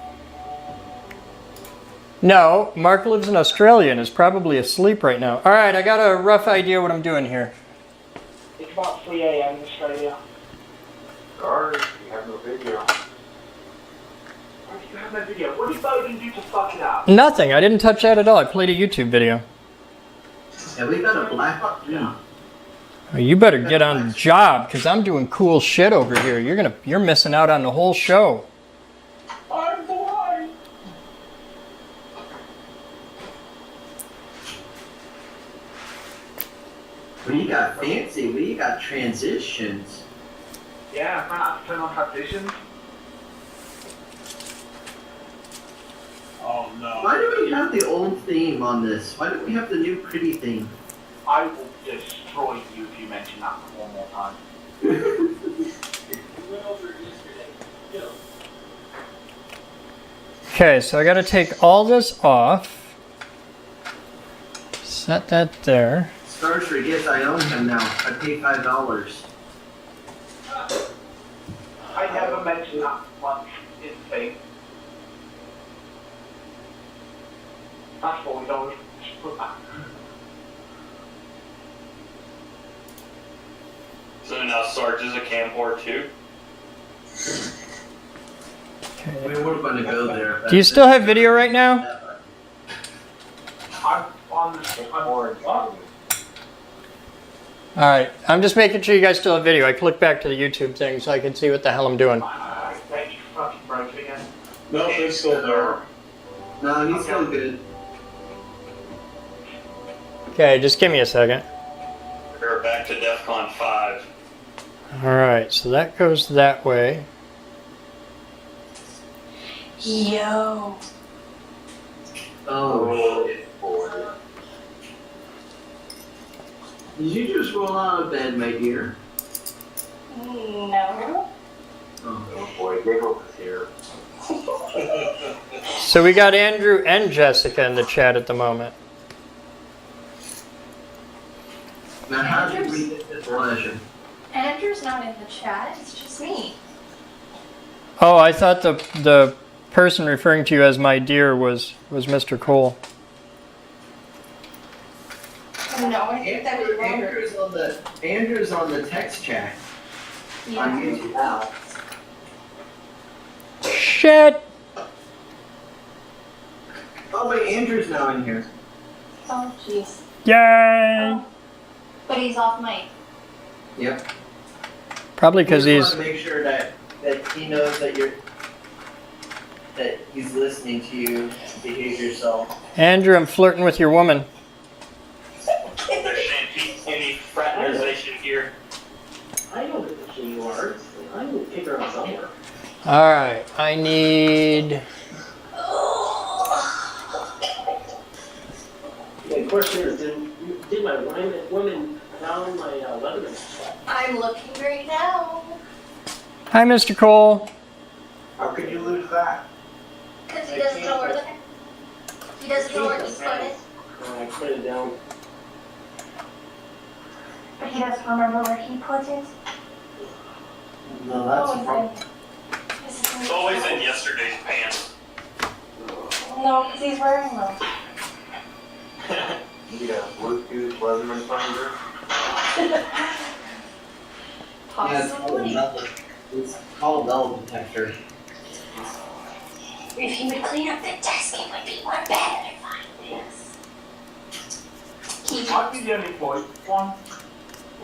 No, Mark lives in Australia and is probably asleep right now. All right, I got a rough idea what I'm doing here. It's about 3 a.m. in Australia. Sorry, you have no video. Why do you have no video? What did Boden do to fuck it up? Nothing. I didn't touch that at all. I played a YouTube video. Yeah, we got a black. Yeah. Oh, you better get on the job because I'm doing cool shit over here. You're missing out on the whole show. I'm blind. We got fancy. We got transitions. Yeah, I have to turn on transitions. Oh no. Why do we have the old theme on this? Why don't we have the new pretty theme? I will destroy you if you mention that one more time. Okay, so I got to take all this off. Set that there. Stars forgets I own him now. I pay $5. I never mentioned that once in the thing. That's $40. Just put that. So now Sarge is a cam whore too? We were going to go there. Do you still have video right now? I'm on All right, I'm just making sure you guys still have video. I click back to the YouTube thing so I can see what the hell I'm doing. I bet you fucking broke it again. No, it's still there. No, he's still good. Okay, just give me a second. We're back to DEFCON 5. All right, so that goes that way. Yo. Oh, shit. Did you just roll out of bed, my dear? No. Oh. Boy, Giggle is here. So we got Andrew and Jessica in the chat at the moment. Now, how did we get this pleasure? Andrew's not in the chat, it's just me. Oh, I thought the person referring to you as my dear was Mr. Cole. No, I think that was wrong. Andrew's on the text chat on Yeah. YouTube now. Shit! Oh wait, Andrew's now in here. Oh, jeez. Yay! Oh. But he's off mic. Yep. Probably because We he's... just want to make sure that he knows that he's listening to you. Behave yourself. Andrew, I'm flirting with your woman. There shan't be any fraternization here. I know who you are. I will kick her out somewhere. All right, I need... The question is, did my women found my Leatherman spot? I'm looking right now. Hi, Mr. Cole. How could you lose that? Because he doesn't know where he doesn't know where he put it. I put it down. But he doesn't remember where he put it. No, that's Oh, a problem. It's always in yesterday's pants. No, because he's wearing them. You get a Bluetooth Leatherman finder? Possibly. It's called metal detector. If he would clean up the desk, it would be more better to find this. Keep I'd be the only boy. One. Well,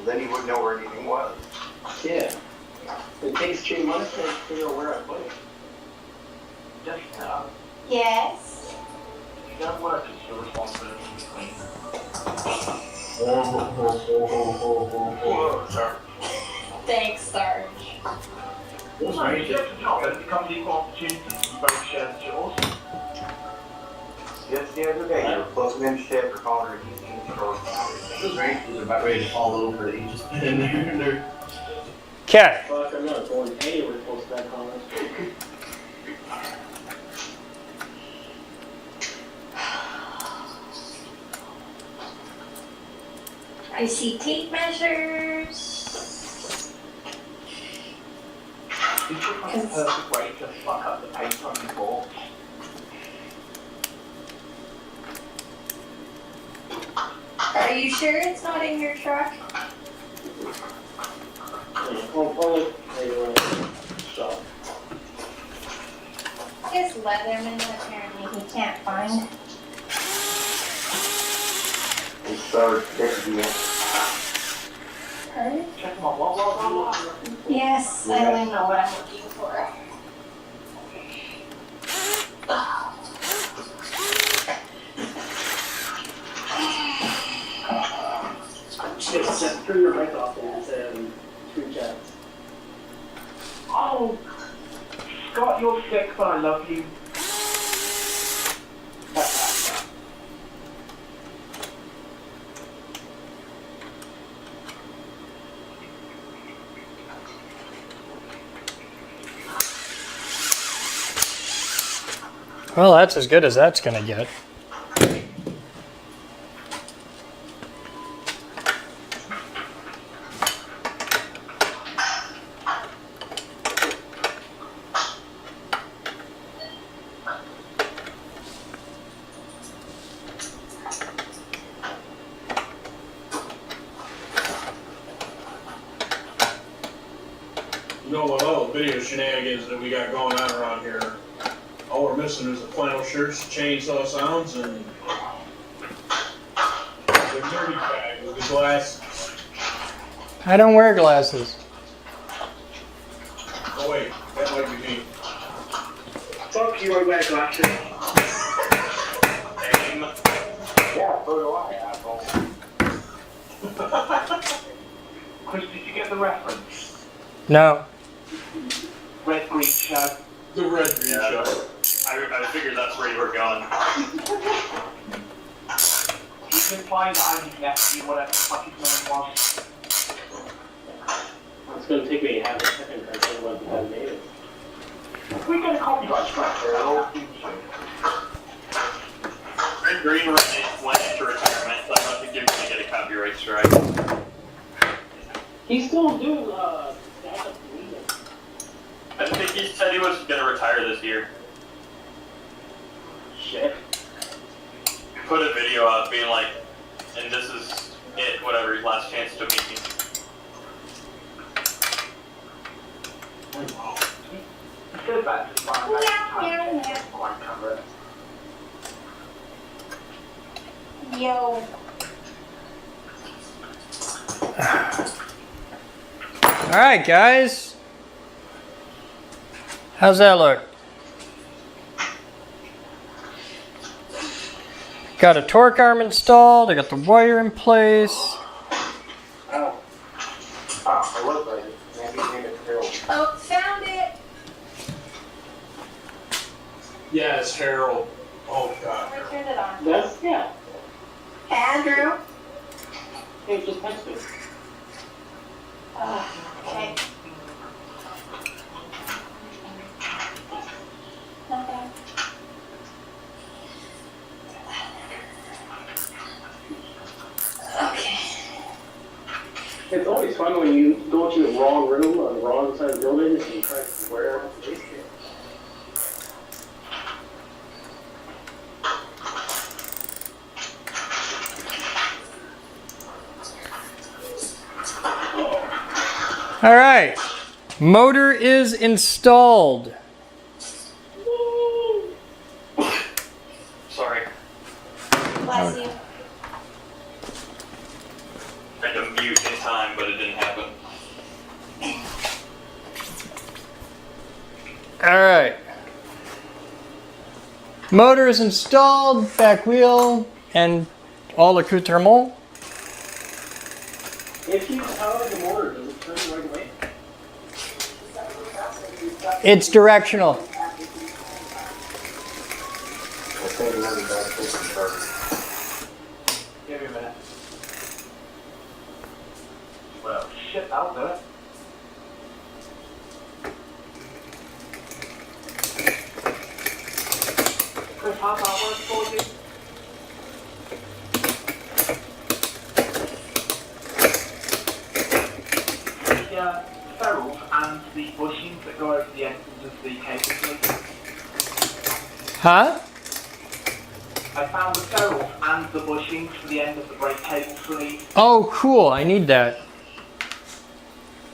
then you wouldn't know where anything was. Yeah. It takes 2 months to figure out where I put it. Just Yes. you don't work, it's your responsibility to clean. Whoa, sorry. Thanks, Sarge. Also, if you get the job, then it becomes equal opportunity. You both share the chores. Just the other day, you were closing in shit for calling her DC control. Those ranges are about ready to fall over. You just put in there and they're... Okay. Fuck, I'm not going anywhere close to that comment. I see tape measures. This is like a perfect way to fuck up the paint on your board. Are you sure it's not in your truck? His Leatherman apparently he can't find. So, this is Her? Check them out. What? Yes, I only know what I'm looking for. Just turn your mic off and screen chat. Oh, Scott, you're sick, but I love you. Well, that's as good as that's gonna get. You know what, all the video shenanigans that we got going on around here, all we're missing is the flannel shirts, chainsaw sounds, and the dirty bag with the glasses. I don't wear glasses. Oh wait, that might be me. Fuck you, I wear glasses. Aim. Yeah, so do I, asshole. Chris, did you get the reference? No. Red green show. The red green Yeah. show. I figured that's where you were going. He's implying that I'm his nephew, whatever the fuck his name was. It's gonna take me half a second to understand what the name is. We get a copyright strike for it. Red Green went into retirement, so I don't think you're going to get a copyright strike. He's still doing, stand-up comedian. I think he said he was going to retire this year. Shit. Put a video out being like, and this is it, whatever, his last chance to meet me. He said that to find out Yeah. quite cover it. Yo. All right, guys. How's that look? Got a torque arm installed. I got the wire in place. Oh. I was right. Maybe name it Harold. Oh, found it. Yes, Harold. Oh god. I turned it on. That's, yeah. Andrew. Hey, just text me. Okay. Okay. Okay. It's always fun when you go to the wrong room on the wrong side of the building and you try to wear out the base camp. All right. Motor is installed. Sorry. Bless you. Tried to mute in time, but it didn't happen. All right. Motor is installed, back wheel, and all accoutrement. If you power the motor, does it turn the right way? It's directional. Give me a minute. Well, shit, that'll do it. Chris, how's that work for you? the bushings that go over the ends of the cable sleeve. Huh? I found the ferrules and the bushings for the end of the brake cable sleeve. Oh, cool. I need that.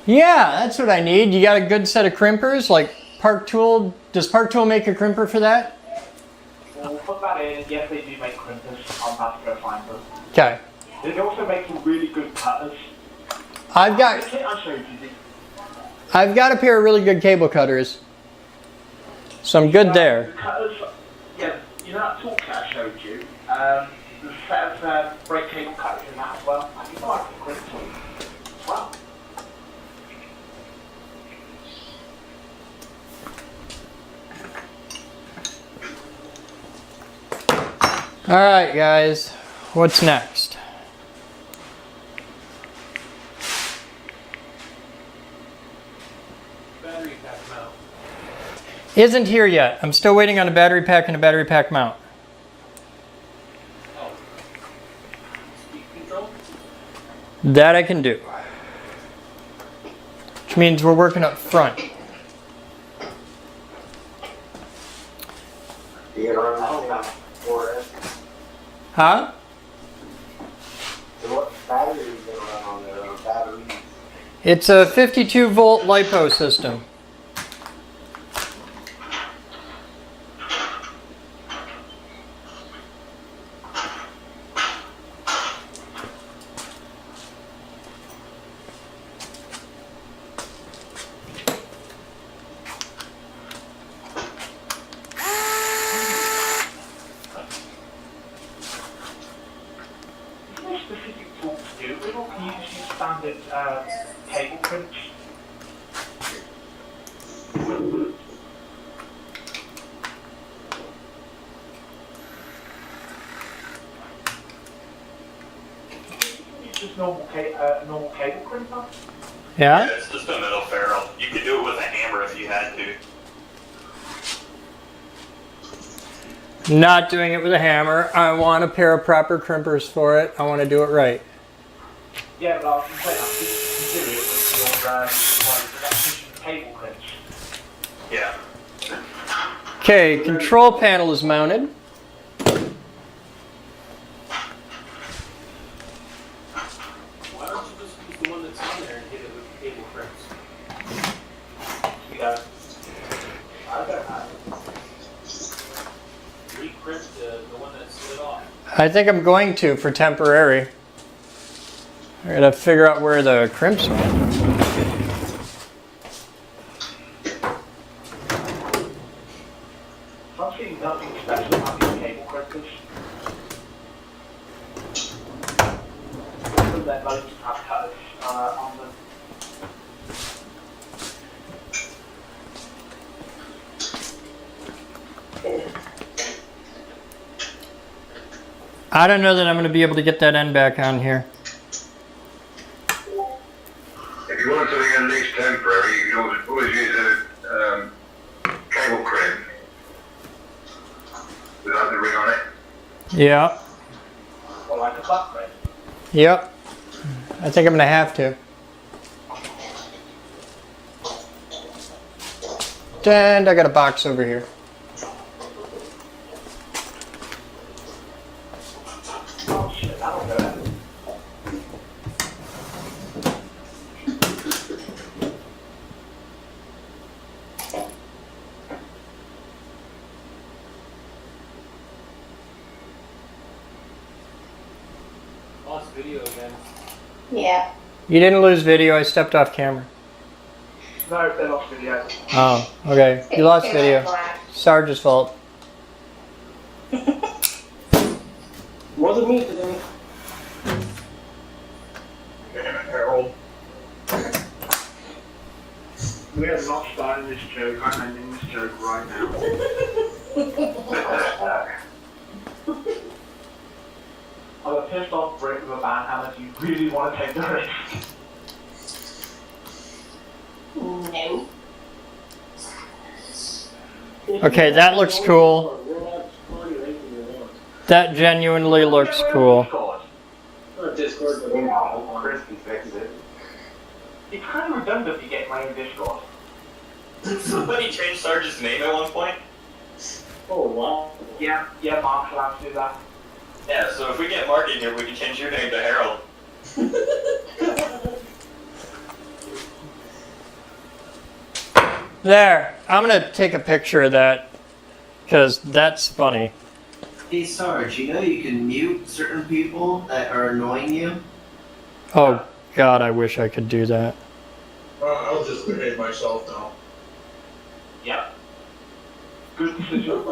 Yeah, that's what I need. You got a good set of crimpers? Like Park Tool? Does Park Tool make a crimper for that? We'll put that in, and yes, they do make crimpers. I'll have to go find them. Okay. They also make some really good cutters. I've got The kit I showed you, a pair of really good cable cutters. So I'm good the there. cutters, yeah, you know that tool kit I showed you? The set of brake cable cutters in that as well. I think I like the grip tool as well. Alright guys, what's next? Battery pack mount. Isn't here yet. I'm still waiting on a battery pack and a battery pack mount. Oh. Speed control? That I can do. Which means we're working up front. You can run that thing for it. Huh? So what battery are you gonna run on there? Or battery? It's a 52 volt LiPo system. Specific tools to do with, or can you just use standard cable crimps? Use just normal cable crimper? Yeah? It's just a metal ferrule. You could do it with a hammer if you had to. Not doing it with a hammer. I want a pair of proper crimpers for it. I want to do it right. Yeah, but I was saying, I think you can do it with your electrician cable crimps. Yeah. Okay, control panel is mounted. Why don't you just use the one that's on there and hit it with the cable crimps? Yeah. I don't know. Re-crimp the one that slid off. I think I'm going to for temporary. I gotta figure out where the crimps are. I'm seeing nothing special about these cable crimpers. Other than most have cutters on them. I don't know that I'm gonna be able to get that end back on here. If you want something at least temporary, you can always use a cable crimp without the ring on it. Yeah. Or like a butt crimp. Yep. I think I'm gonna have to. And I got a box over here. Oh shit, that'll do it. Lost video again. Yeah. You didn't lose video, I stepped off camera. No, they lost video. Oh, okay. You lost video. Sarge's fault. Wasn't me today. Harold. We are not starting this joke. I'm ending this joke right now. I'm a pissed off Brit with a band hammer. Do you really want to take the risk? No. Okay, that looks cool. That genuinely looks cool. Discord, but Chris can fix it. It's kind of redundant if you get my own Discord. Somebody changed Sarge's name at one point. Oh, wow. Yeah, Mark allowed to do that. Yeah, so if we get Mark in here, we can change your name to Harold. There. I'm gonna take a picture of that because that's funny. Hey Sarge, you know you can mute certain people that are annoying you? Oh God, I wish I could do that. I'll just behave myself now. Yep. Good decision.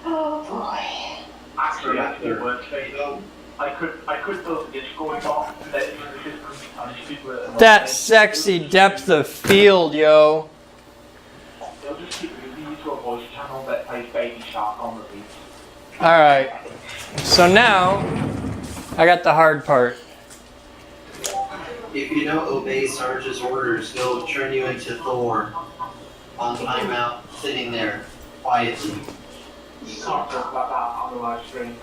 Oh boy. Actually, it worked very well. I could build a Discord bot that is That sexy depth of field, yo. They'll just keep moving you to a voice channel that plays Baby Shark on repeat. Alright. So now, I got the hard part. If you don't obey Sarge's orders, he'll turn you into Thor on timeout, sitting there quietly. You can't talk about that on the live stream.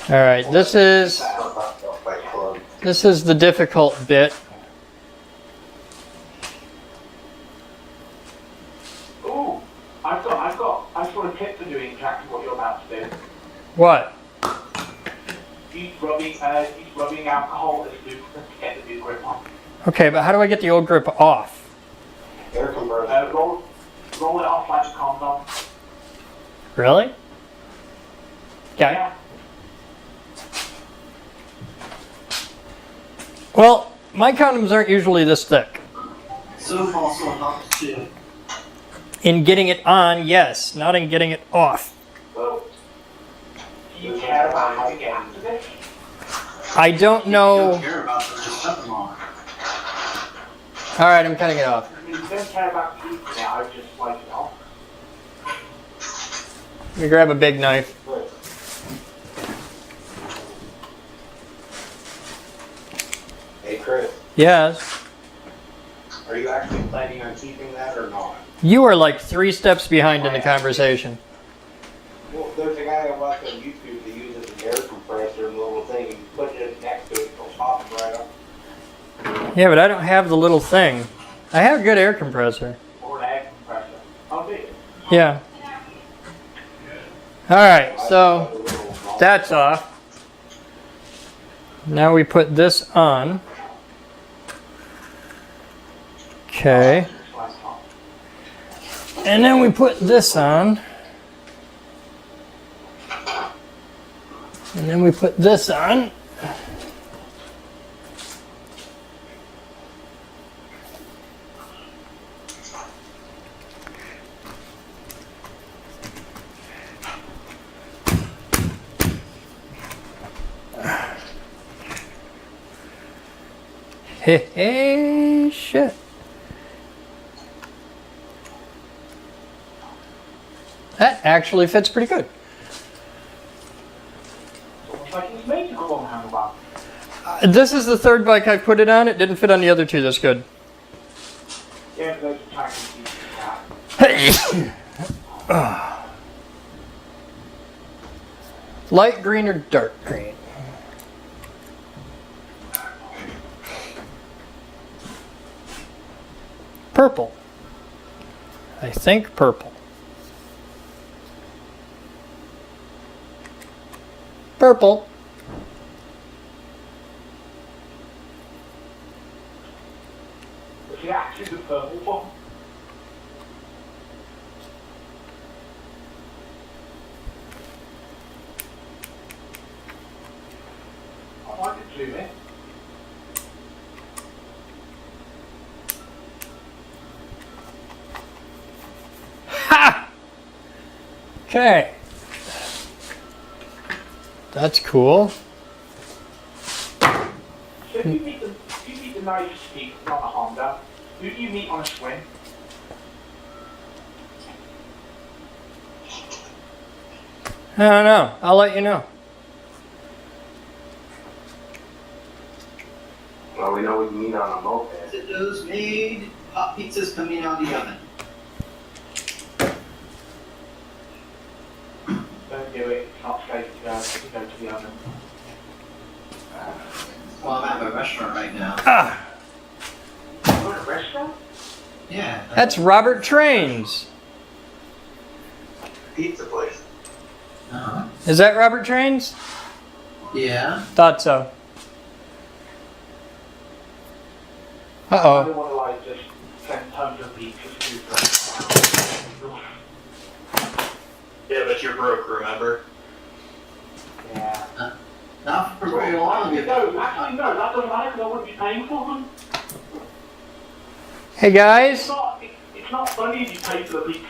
Alright, this is the difficult bit. Ooh, I've got a tip for doing exactly what you're about to do. What? Use rubbing alcohol as lubricant to get the new grip on. Okay, but how do I get the old grip off? Air compressor. Roll it off like a condom. Really? Yeah. Well, my condoms aren't usually this thick. Soap also helps too. In getting it on, yes. Not in getting it off. Well, do you care about how you get after this? I don't You know. don't care about them, just cut them off. Alright, I'm cutting it off. I mean, if you don't care about keeping it, I would just wipe it off. Let me grab a big knife. Hey Chris, Yes. are you actually planning on keeping that or not? You are like 3 steps behind in the conversation. Well, there's a guy I watched on YouTube that uses an air compressor and a little thing, and you put it next to it, it'll pop right up. Yeah, but I don't have the little thing. I have a good air compressor. Or an air compressor. Oh, do you? Yeah. Alright, so that's off. Now we put this on. Okay. And then we put this on. And then we put this on. Hey, shit. That actually fits pretty good. Almost like it's made to go on handlebar. This is the third bike I put it on. It didn't fit on the other 2 this good. Yeah, but those are tiny pieces of that. Light green or dark green? Purple. I think purple. Purple. Is it actually the purple one? I like it too, mate. Ha! Okay. That's cool. So if you meet the nice people on a Honda, who do you meet on a swim? I don't know. I'll let you know. Well, we know we can eat on a moped. Those made hot pizzas coming out of the oven. to go to the oven. Well, I'm at my restaurant right now. Ah, You're at a restaurant? Yeah. that's Robert Trains. Pizza place. Uh-huh. Is that Robert Trains? Yeah. Thought so. I Uh-oh. don't want to like just send tons of pizzas to Yeah, but you're broke, remember? Yeah. Not for very long. No, actually no, that doesn't matter because I wouldn't be paying for them. Hey guys. It's not funny if you pay for the pizza.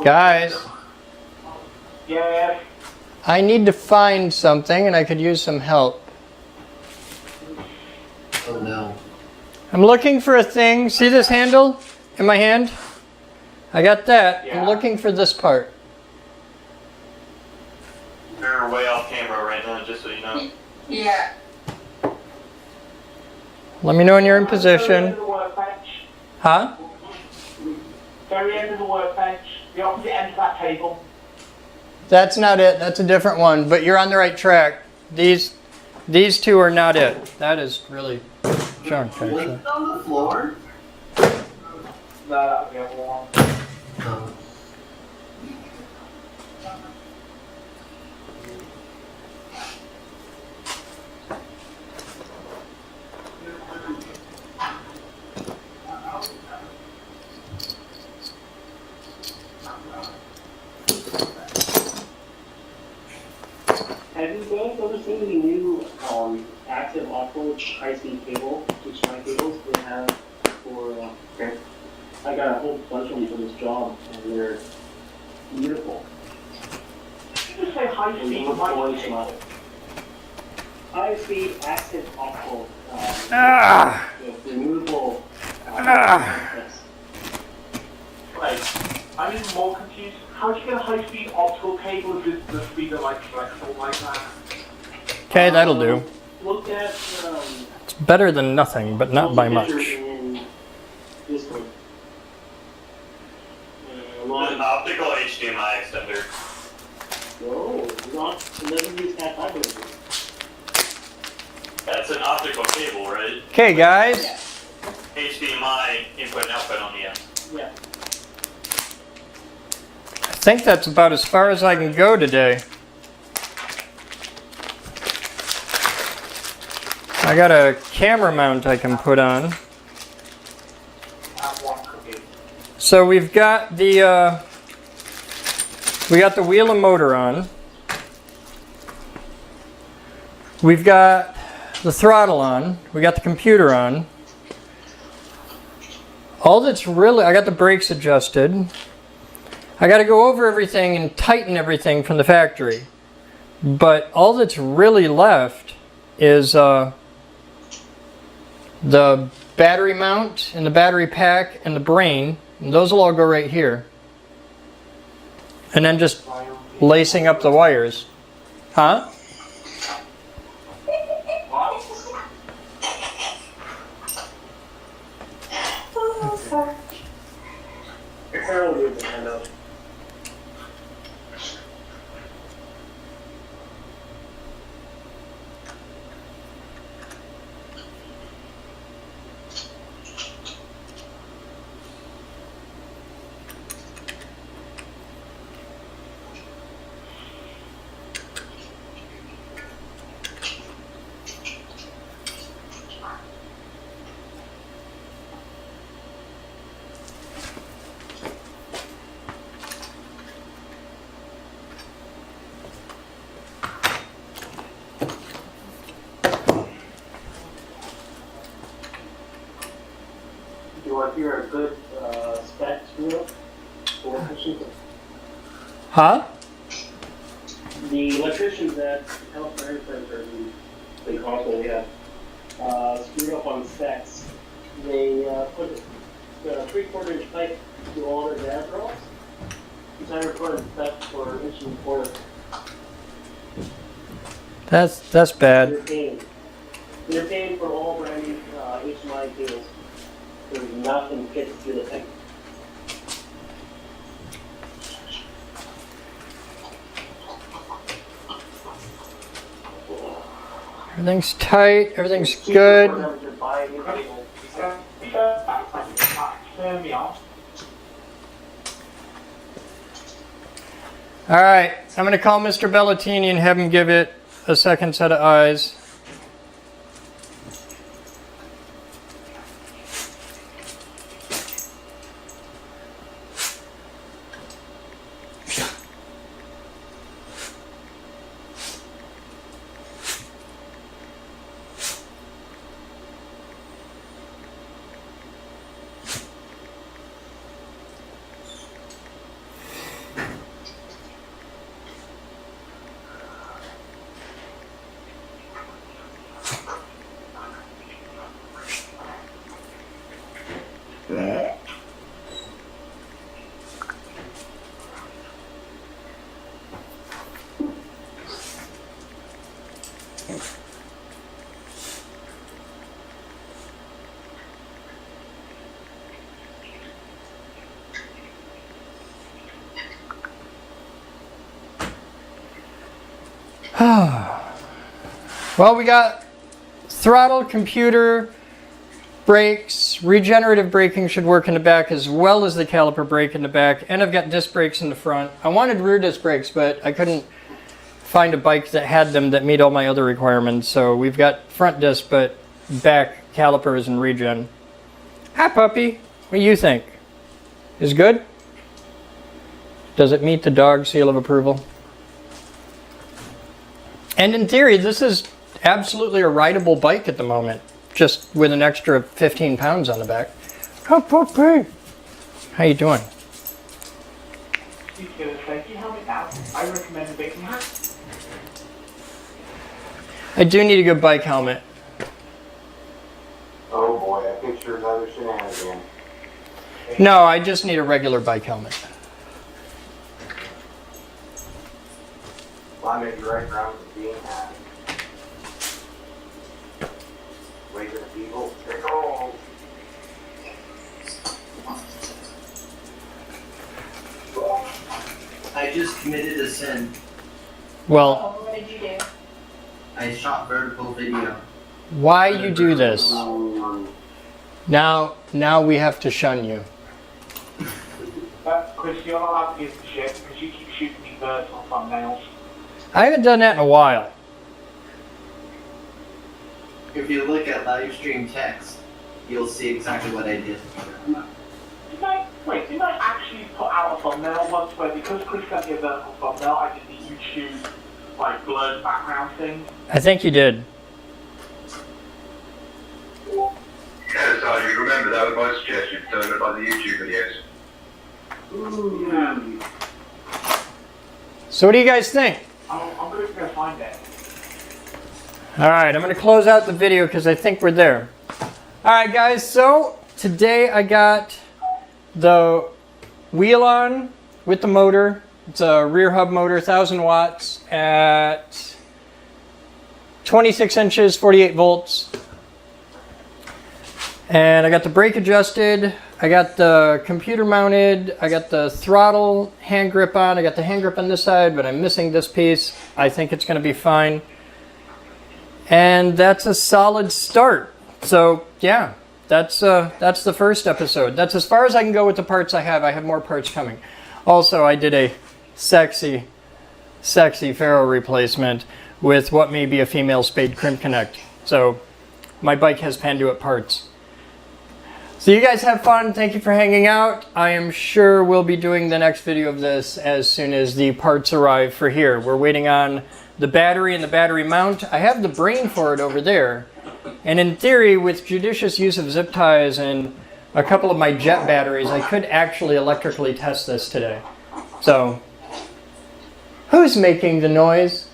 Guys. Yeah. I need to find something and I could use some help. Oh no. I'm looking for a thing. See this handle in my hand? I got that. Yeah. I'm looking for this part. You're way off camera right now, just so you know. Yeah. Let me know when you're in Very end position. of the workbench. Huh? Very end of the workbench. The opposite end of that table. That's not it. That's a different one. But you're on the right track. These two are not it. That is really junk, Was actually. it on the floor? No, that'll be the other one. Oh. Have you guys ever seen the new active off-road high-speed cable, HDMI cables they have for? I got a whole bunch of them for this job, and they're beautiful. Did you just say high And speed they look mic orange cable? level. High-speed active off-road. Ah! Removable. Ah. Like, I'm even more confused. How do you get a high speed optical cable if the speed are like flexible like that? Okay, that'll do. Look at It's better than nothing, but not by much. in Discord. An optical HDMI extender. No, not. It doesn't use that fiber. That's an optical cable, right? Okay, guys. HDMI input and output on the end. Yeah. I think that's about as far as I can go today. I got a camera mount I can put on. So we've got the wheel and motor on. We've got the throttle on. We got the computer on. All that's really, I got the brakes adjusted. I got to go over everything and tighten everything from the factory. But all that's really left is the battery mount and the battery pack and the brain. And those will all go right here. And then just lacing up the wires. Huh? Carol needs a handout. You want to hear a good spec screw up for efficiency? Huh? The electricians at California Center, the console we have, screwed up on specs. They put a 3/4 inch pipe through all their gas rolls. Each I recorded spec for an inch and a quarter. That's bad. They're paying for all brand new HDMI cables. There's nothing fits through the thing. Everything's tight. Everything's good. Turn me on. All right, I'm going to call Mr. Bellatini and have him give it a second set of eyes. Well, we got throttle, computer, brakes, regenerative braking should work in the back as well as the caliper brake in the back, and I've got disc brakes in the front. I wanted rear disc brakes, but I couldn't find a bike that had them that meet all my other requirements, so we've got front disc, but back calipers and regen. Hi, puppy. What do you think? Is good? Does it meet the dog seal of approval? And in theory, this is absolutely a rideable bike at the moment, just with an extra 15 pounds on the back. Oh, puppy. How you doing? You get a safety helmet now. I recommend a big hat. I do need a good bike helmet. Oh boy, I picture another shenanigan. No, I just need a regular bike helmet. Well, I may be right around the being hat. Wait for the people. They go. I just committed a sin. Well, What did you do? I shot vertical video. why you do this? Now we have to shun you. Chris, you're not allowed to give the shit because you keep shooting me birds on thumbnails. I haven't done that in a while. If you look at live stream text, you'll see exactly what I did. Didn't I actually put out a thumbnail once where because Chris sent me a vertical thumbnail, I did the YouTube like blurred background thing? I think you did. Yeah, so you remember that was my suggestion, turn it on the YouTube videos. Yeah. So what do you guys think? I'm going to go find it. Alright, I'm going to close out the video because I think we're there. Alright guys, so today I got the wheel on with the motor. It's a rear hub motor, 1000 watts at 26 inches, 48 volts. And I got the brake adjusted, I got the computer mounted, I got the throttle hand grip on, I got the hand grip on this side, but I'm missing this piece. I think it's going to be fine. And that's a solid start. So yeah, that's the first episode. That's as far as I can go with the parts I have. I have more parts coming. Also, I did a sexy ferrule replacement with what may be a female spade crimp connect. So my bike has Panduit parts. So you guys have fun. Thank you for hanging out. I am sure we'll be doing the next video of this as soon as the parts arrive for here. We're waiting on the battery and the battery mount. I have the brain for it over there. And in theory, with judicious use of zip ties and a couple of my jet batteries, I could actually electrically test this today. So, who's making the noise?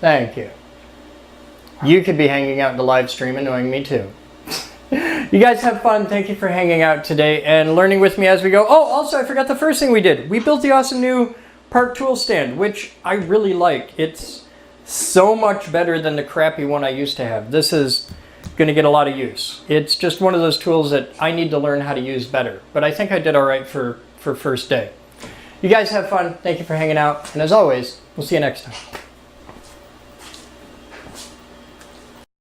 Thank you. You could be hanging out in the live stream annoying me too. You guys have fun. Thank you for hanging out today and learning with me as we go. Oh, also, I forgot the first thing we did. We built the awesome new park tool stand, which I really like. It's so much better than the crappy one I used to have. This is going to get a lot of use. It's just one of those tools that I need to learn how to use better. But I think I did all right for first day. You guys have fun. Thank you for hanging out. And as always, we'll see you next time.